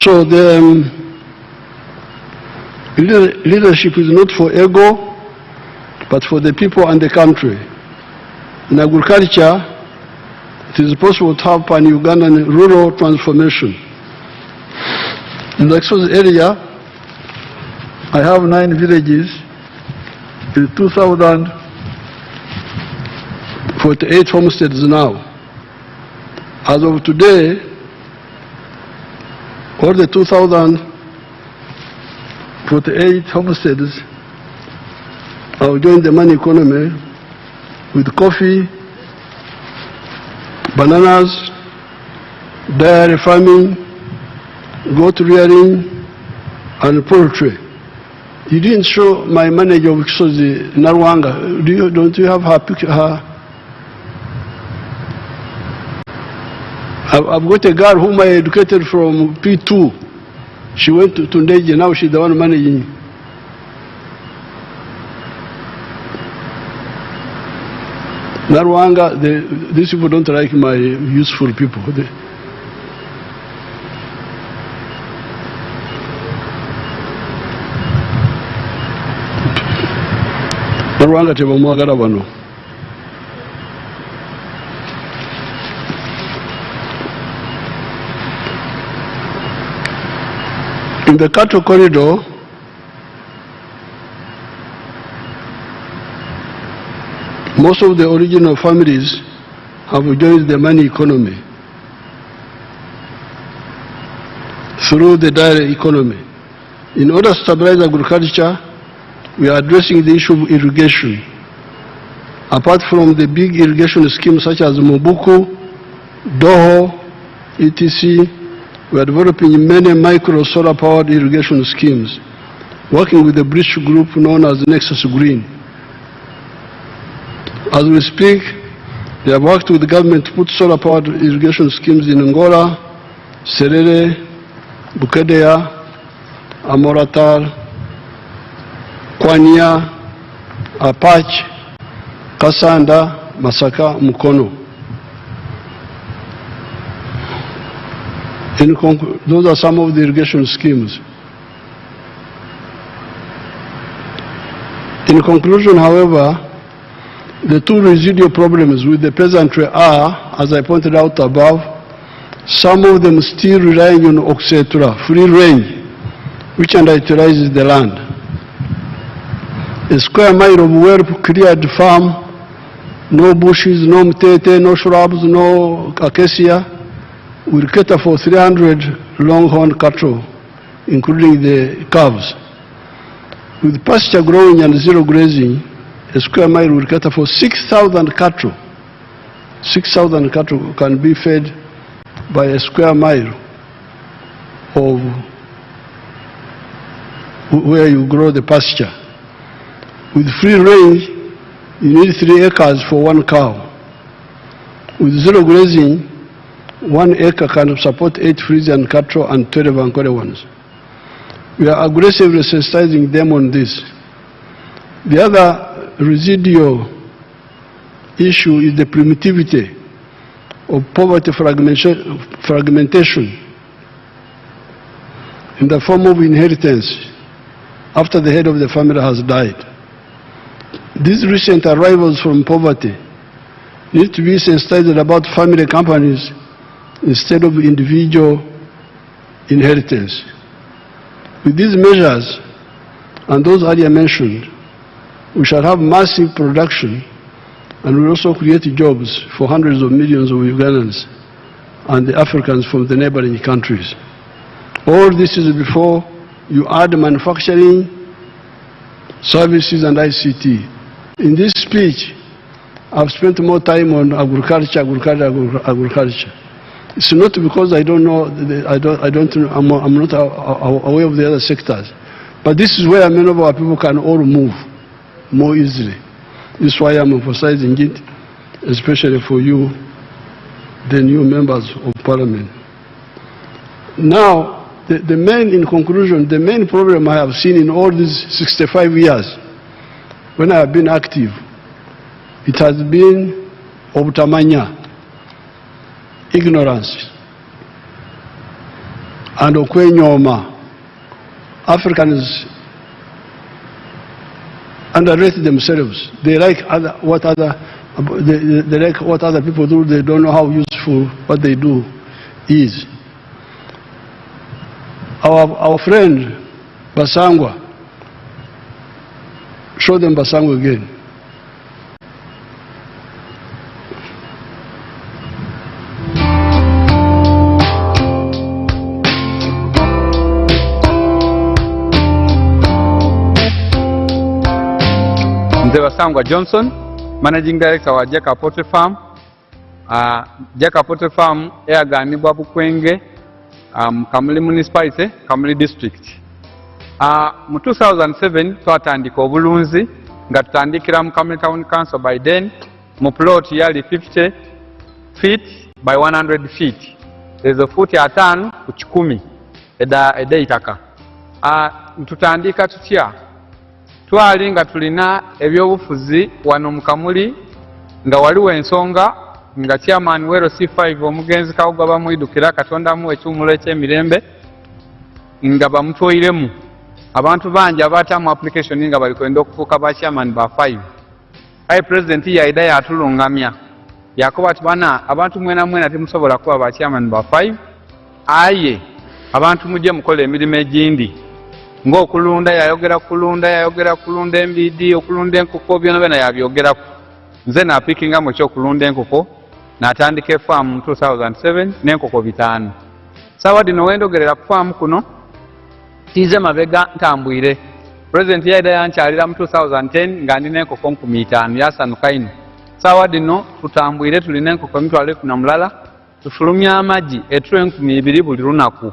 So the leadership is not for ego, but for the people and the country. In agriculture, it is possible to have pan-Ugandan rural transformation. In the Exos area, I have 9 villages with 2,048 homesteads now. As of today, all the 2,048 homesteads have joined the money economy with coffee, bananas, dairy farming, goat rearing, and poultry. You didn't show my manager of Exosi, Narwanga. Don't you have her picture? I've got a girl whom I educated from P2. She went to Tundeji, now she's the one managing. Narwanga, these people don't like my useful people. Narwanga tebamwagala bano. In the cattle corridor, most of the original families have joined the money economy through the dairy economy. In order to stabilize agriculture, we are addressing the issue of irrigation. Apart from the big irrigation schemes such as Mobuku, Doho, etc., we are developing many micro solar powered irrigation schemes, working with the British group known as Nexus Green. As we speak, they have worked with the government to put solar powered irrigation schemes in Angola, Serere, Bukedea, Amoratar, Kwanya, Apache, Kasanda, Masaka, Mukono. Those are some of the irrigation schemes. In conclusion, however, the two residual problems with the peasantry are, as I pointed out above, some of them still relying on Oxetura, free range, which underutilizes the land. A square mile of well-cleared farm, no bushes, no mtete, no shrubs, no acacia, will cater for 300 longhorn cattle, including the calves. With pasture growing and zero grazing, a square mile will cater for 6,000 cattle. 6,000 cattle can be fed by a square mile of where you grow the pasture. With free range, you need 3 acres for 1 cow. With zero grazing, 1 acre can support 8 Frisian cattle and 12 Ankole ones. We are aggressively sensitizing them on this. The other residual issue is the primitivity of poverty fragmentation in the form of inheritance after the head of the family has died. these recent arrivals from poverty need to be sensitized about family companies instead of individual inheritance. With these measures and those earlier mentioned, we shall have massive production and will also create jobs for hundreds of millions of Ugandans and the Africans from the neighboring countries. All this is before you add manufacturing, services and ICT. In this speech, I've spent more time on agriculture. It's not because I don't know, I'm not aware of the other sectors. But this is where many of our people can all move more easily. This is why I'm emphasizing it, especially for you, the new members of parliament. Now, in conclusion, the main problem I have seen in all these 65 years, when I have been active, it has been obutamanya, ignorance, and okwenyoma. Africans underrate themselves. They like what other people do. They don't know how useful what they do is. Our friend Basangwa, show them Basangwa again. Basangwa Johnson, Managing Director wa Jaka Poultry Farm. Jaka Poultry Farm eyaganibwa Bukwenge, Kamuli Municipality, Kamuli District. Mu 2007 twatandika obulunzi nga tutandikira mu Kamuli Town Council by then mu plot yali 50 feet by 100 feet. Ezo futi 5 ku 10 eda itaka. Tutandika tutya twali nga tulina ebyobufuzi wano mu Kamuli nga waliwo ensonga nga chairman wero C5 omugenzi Kawuga bamwidukira Katonda mu ekyumulo eky'emirembe nga bamutwoyiremu abantu bangi abaatamu application nga bali kwenda okufuuka ba chairman ba 5. Aye president yaida yatulungamya yakoba ati bana abantu mwena mwena temusobola kuba ba chairman ba 5. Aye abantu mujje mukola emirimu egindi ng'okulunda yayogera kulunda embidi okulunda enkoko byonna yabyogeraku. Nze napikinga mu ekyokulunda enkoko n'atandika efaamu mu 2007 n'enkoko 5. Sawa dino wendogerera ku faamu kuno tize mabega ntambwire. President yaida yankyalira mu 2010 nga ndina enkoko 5,000 yasanuka ino. Sawa dino tutambwire tulina enkoko 1,000 tufulumya amagi etule 2,000 buli lunaku.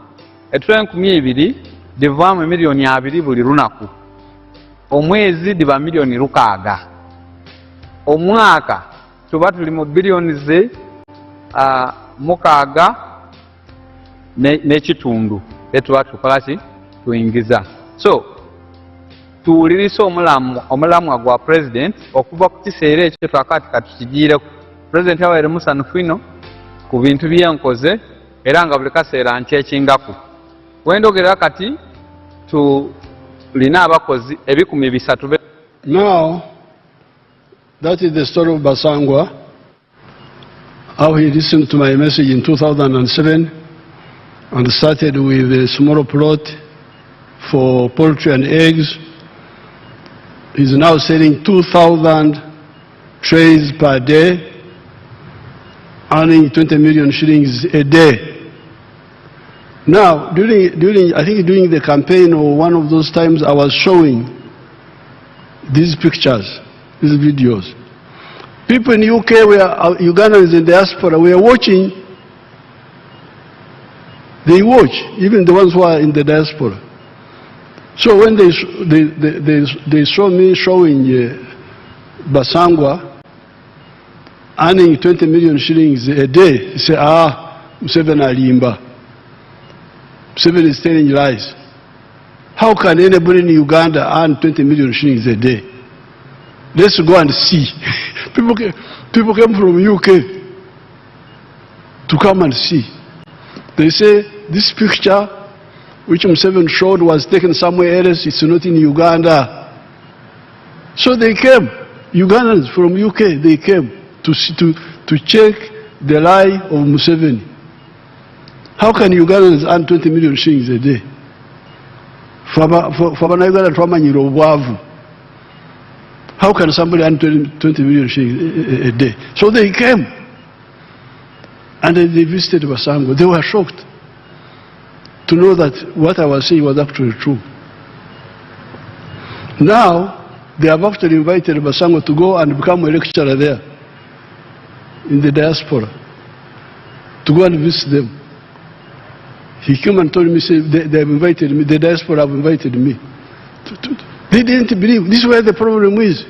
Etule 2,000 divaamu milioni 2 buli lunaku. Omwezi diba milioni 6. Omwaka tuba tuli mu bilioni ze 6 n'ekitundu etuba tukola ki tuyingiza. So tuwulirisa omulamwa gwa president okuva ku kiseera ekyo twakati katukigiireku. President awaire musanufu ino ku bintu byenkoze era nga buli kaseera nkyekingaku. Wendogerera kati tulina abakozi 300. Now, that is the story of Basangwa, how he listened to my message in 2007 and started with a small plot for poultry and eggs. He's now selling 2,000 trays per day, earning 20 million shillings a day. Now, I think during the campaign or one of those times, I was showing these pictures, these videos. People in UK, Ugandans in diaspora, we are watching. They watch, even the ones who are in the diaspora. So when they saw me showing Basangwa earning 20 million shillings a day, they say, Museveni alimba. Museveni is telling lies. How can anybody in Uganda earn 20 million shillings a day? Let's go and see. People came from UK to come and see. They say this picture which Museveni showed was taken somewhere else, it's not in Uganda. So they came. Ugandans from UK, they came to check the lie of Museveni. How can Ugandans earn 20 million shillings a day? How can somebody earn 20 million shillings a day? So they came. And then they visited Basango. They were shocked to know that what I was saying was actually true. Now, they have actually invited Basango to go and become a lecturer there in the diaspora, to go and visit them. He came and told me, they have invited me, the diaspora have invited me. They didn't believe. This is where the problem is.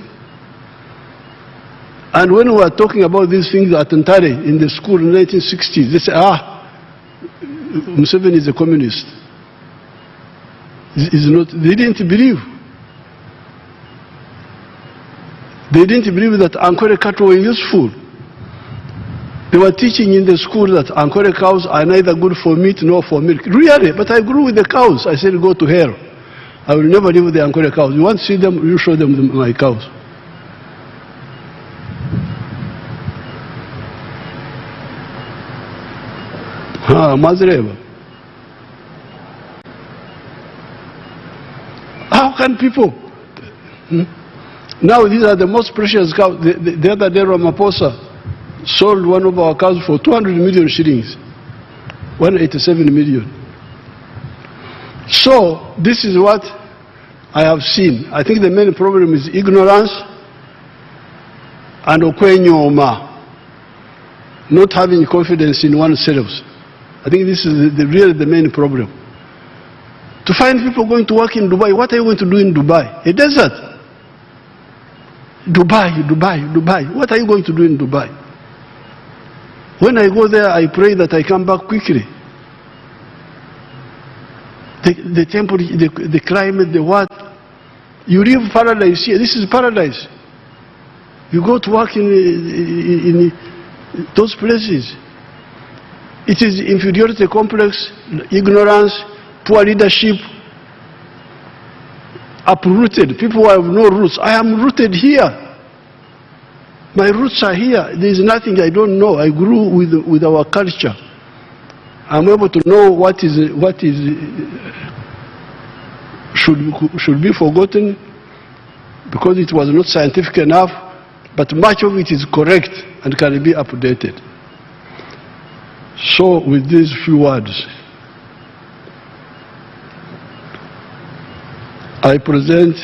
And when we were talking about these things at Ntare in the school in the 1960s, they said, Museveni is a communist. He's not. They didn't believe. They didn't believe that Ankole cattle were useful. They were teaching in the school that Ankole cows are neither good for meat nor for milk. Really? But I grew with the cows. I said, go to hell. I will never live with the Ankole cows. You want to see them, you show them my cows. Mazreba. How can people? Now these are the most precious cows. The other day Ramaphosa sold one of our cows for 200 million shillings, 187 million. So this is what I have seen. I think the main problem is ignorance and okwenyoma, not having confidence in oneself. I think this is really the main problem. To find people going to work in Dubai, what are you going to do in Dubai? A desert. Dubai. What are you going to do in Dubai? When I go there, I pray that I come back quickly. The temperature, the climate, the what. You live paradise here. This is paradise. You go to work in those places. It is inferiority complex, ignorance, poor leadership, uprooted. People who have no roots. I am rooted here. My roots are here. There is nothing I don't know. I grew with our culture. I'm able to know what should be forgotten because it was not scientific enough, but much of it is correct and can be updated. So with these few words, I present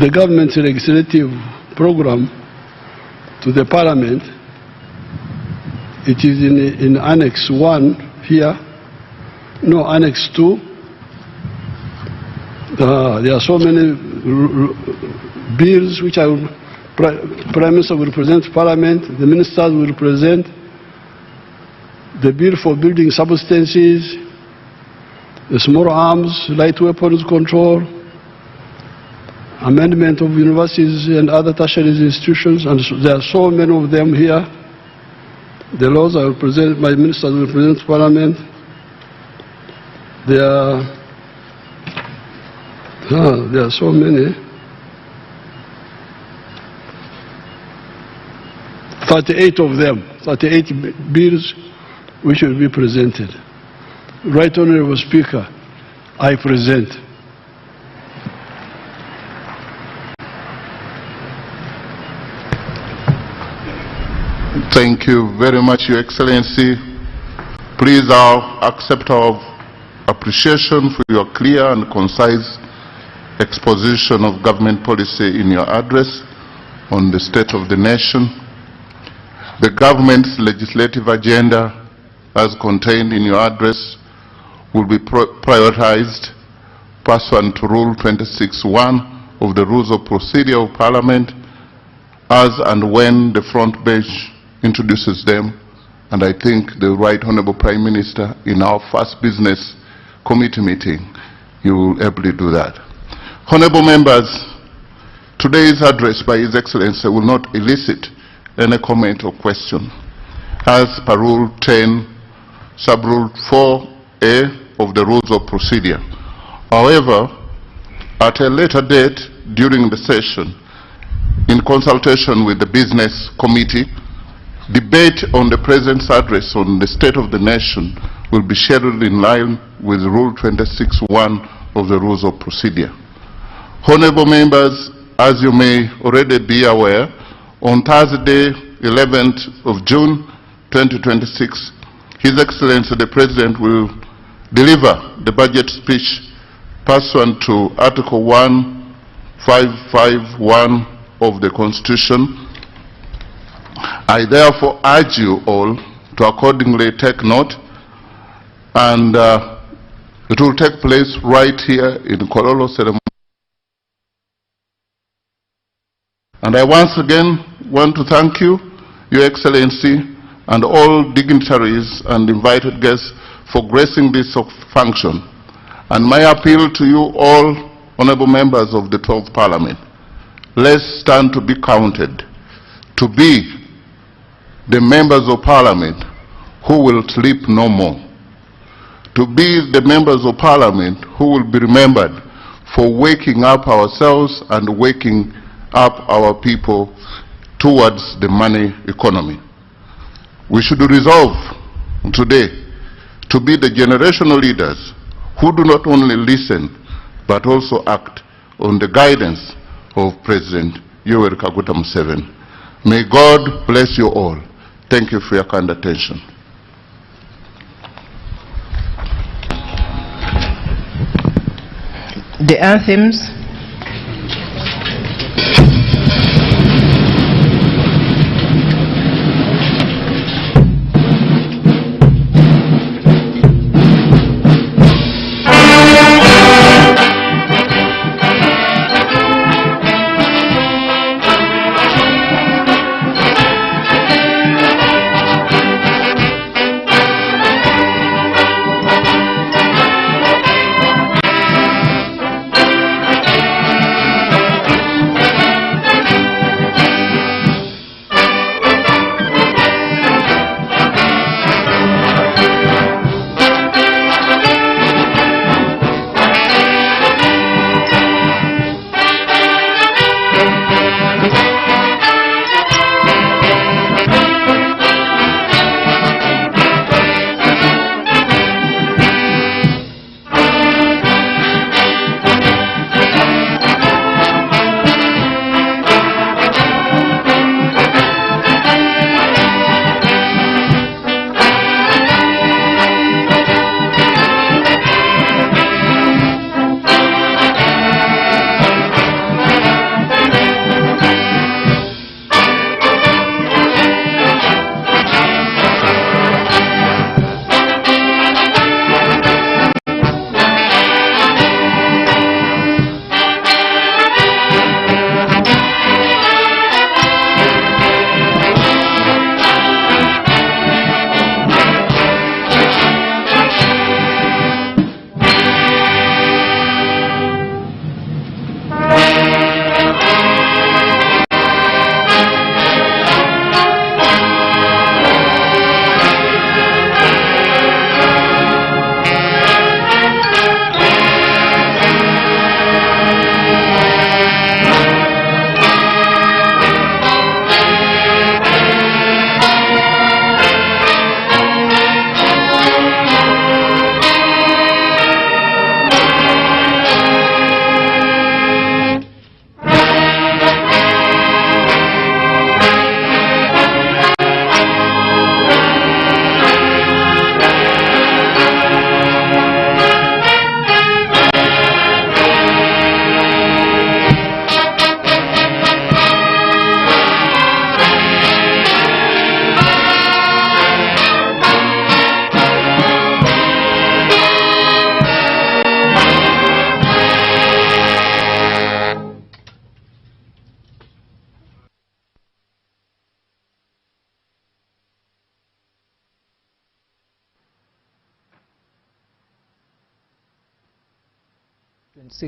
the government's legislative program to the Parliament. It is in Annex 1 here, no, Annex 2. There are so many bills which Prime Minister will present to Parliament, the ministers will present the bill for building substances, the small arms, light weapons control, amendment of universities and other tertiary institutions, and there are so many of them here. The laws I will present, my ministers will present to Parliament. There are so many. 38 of them, 38 bills which will be presented. Right Honorable Speaker, I present. Thank you very much, Your Excellency. Please accept our appreciation for your clear and concise exposition of government policy in your address on the state of the nation. The government's legislative agenda, as contained in your address, will be prioritized pursuant to Rule 26(1) of the Rules of Procedure of Parliament, as and when the front bench introduces them. And I think the Right Honourable Prime Minister, in our first business committee meeting, you will ably do that. Honourable members, today's address by His Excellency will not elicit any comment or question, as per Rule 10, Sub-Rule 4A of the Rules of Procedure. However, at a later date, during the session, in consultation with the Business Committee, debate on the President's address on the state of the nation will be scheduled in line with Rule 26(1) of the Rules of Procedure. Honorable members, as you may already be aware, on Thursday, 11th of June 2026, His Excellency the President will deliver the budget speech pursuant to Article 1551 of the Constitution. I therefore urge you all to accordingly take note, and it will take place right here in Kololo ceremony. And I once again want to thank you, Your Excellency, and all dignitaries and invited guests for gracing this function. And my appeal to you all, honorable members of the 12th Parliament, let's stand to be counted, to be the members of Parliament who will sleep no more, to be the members of Parliament who will be remembered for waking up ourselves and waking up our people towards the money economy. We should resolve today to be the generational leaders who do not only listen but also act on the guidance of President Yoweri Kaguta Museveni. May God bless you all. Thank you for your kind attention. The anthems.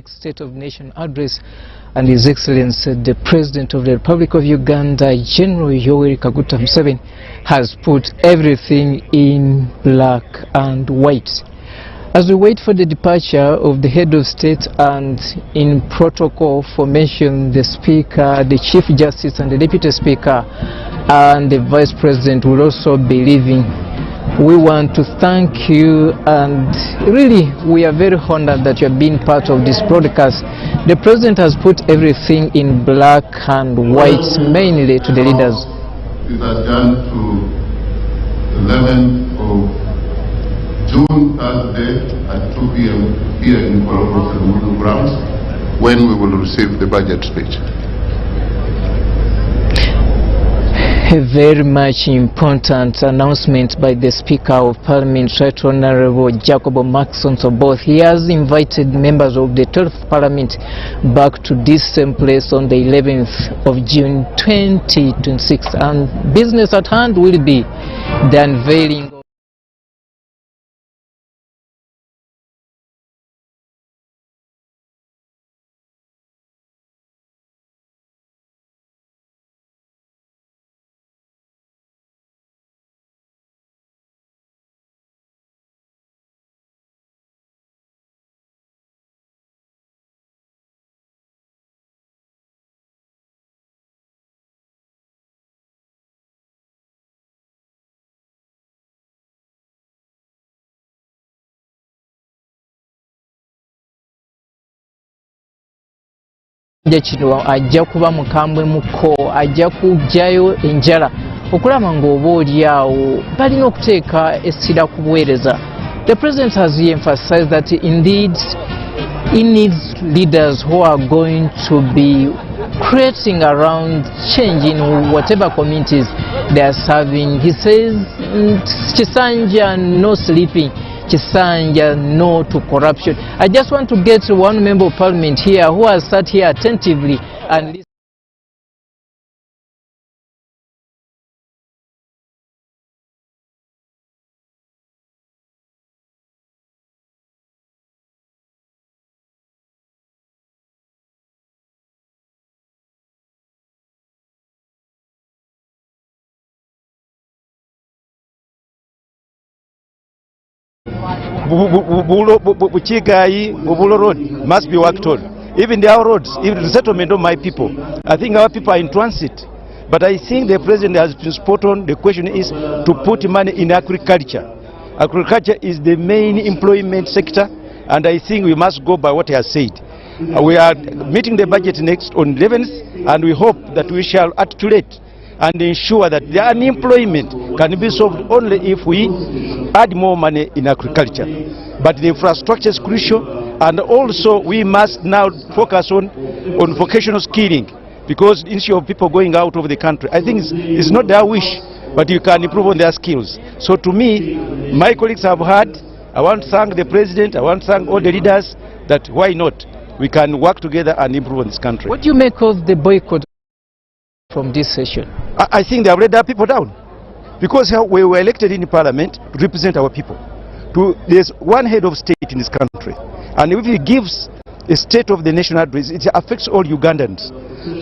State of Nation address, and His Excellency the President of the Republic of Uganda, General Yoweri Kaguta Museveni, has put everything in black and white. As we wait for the departure of the head of state and in protocol formation, the Speaker, the Chief Justice and the Deputy Speaker and the Vice President will also be leaving. We want to thank you, and really we are very honored that you have been part of this broadcast. The President has put everything in black and white, mainly to the leaders. Is adjourned to 11th of June, Thursday at 2 p.m. here in Kololo grounds, when we will receive the budget speech. A very much important announcement by the Speaker of Parliament, Right Honorable Jacob Maxson Soboth. He has invited members of the 12th Parliament back to this same place on the 11th of June 2026, and business at hand will be the unveiling. Kino ajja kuba mukambwe muko, ajja kujjayo enjala okulaba ng'oba oli awo balina okuteeka essira ku buweereza. The President has emphasized that indeed he needs leaders who are going to be creating around change in whatever communities they are serving. He says, Chisanja, no sleeping. Chisanja, no to corruption. I just want to get one member of parliament here who has sat here attentively and listened. Buchigai, Bubulo Road must be worked on. Even our roads, even the settlement of my people. I think our people are in transit. But I think the President has been spot on. The question is to put money in agriculture. Agriculture is the main employment sector, and I think we must go by what he has said. We are meeting the budget next on 11th, and we hope that we shall articulate and ensure that the unemployment can be solved only if we add more money in agriculture. But the infrastructure is crucial, and also we must now focus on vocational skilling, because the issue of people going out of the country, I think it's not their wish, but you can improve on their skills. So to me, my colleagues have heard. I want to thank the President, I want to thank all the leaders, that why not? We can work together and improve on this country. What do you make of the boycott from this session? I think they have let their people down, because we were elected in Parliament to represent our people. There's one head of state in this country, and if he gives a state of the nation address, it affects all Ugandans.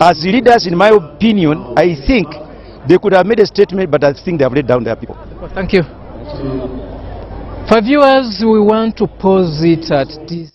As leaders, in my opinion, I think they could have made a statement, but I think they have let down their people. Thank you. For viewers, we want to pause it at this.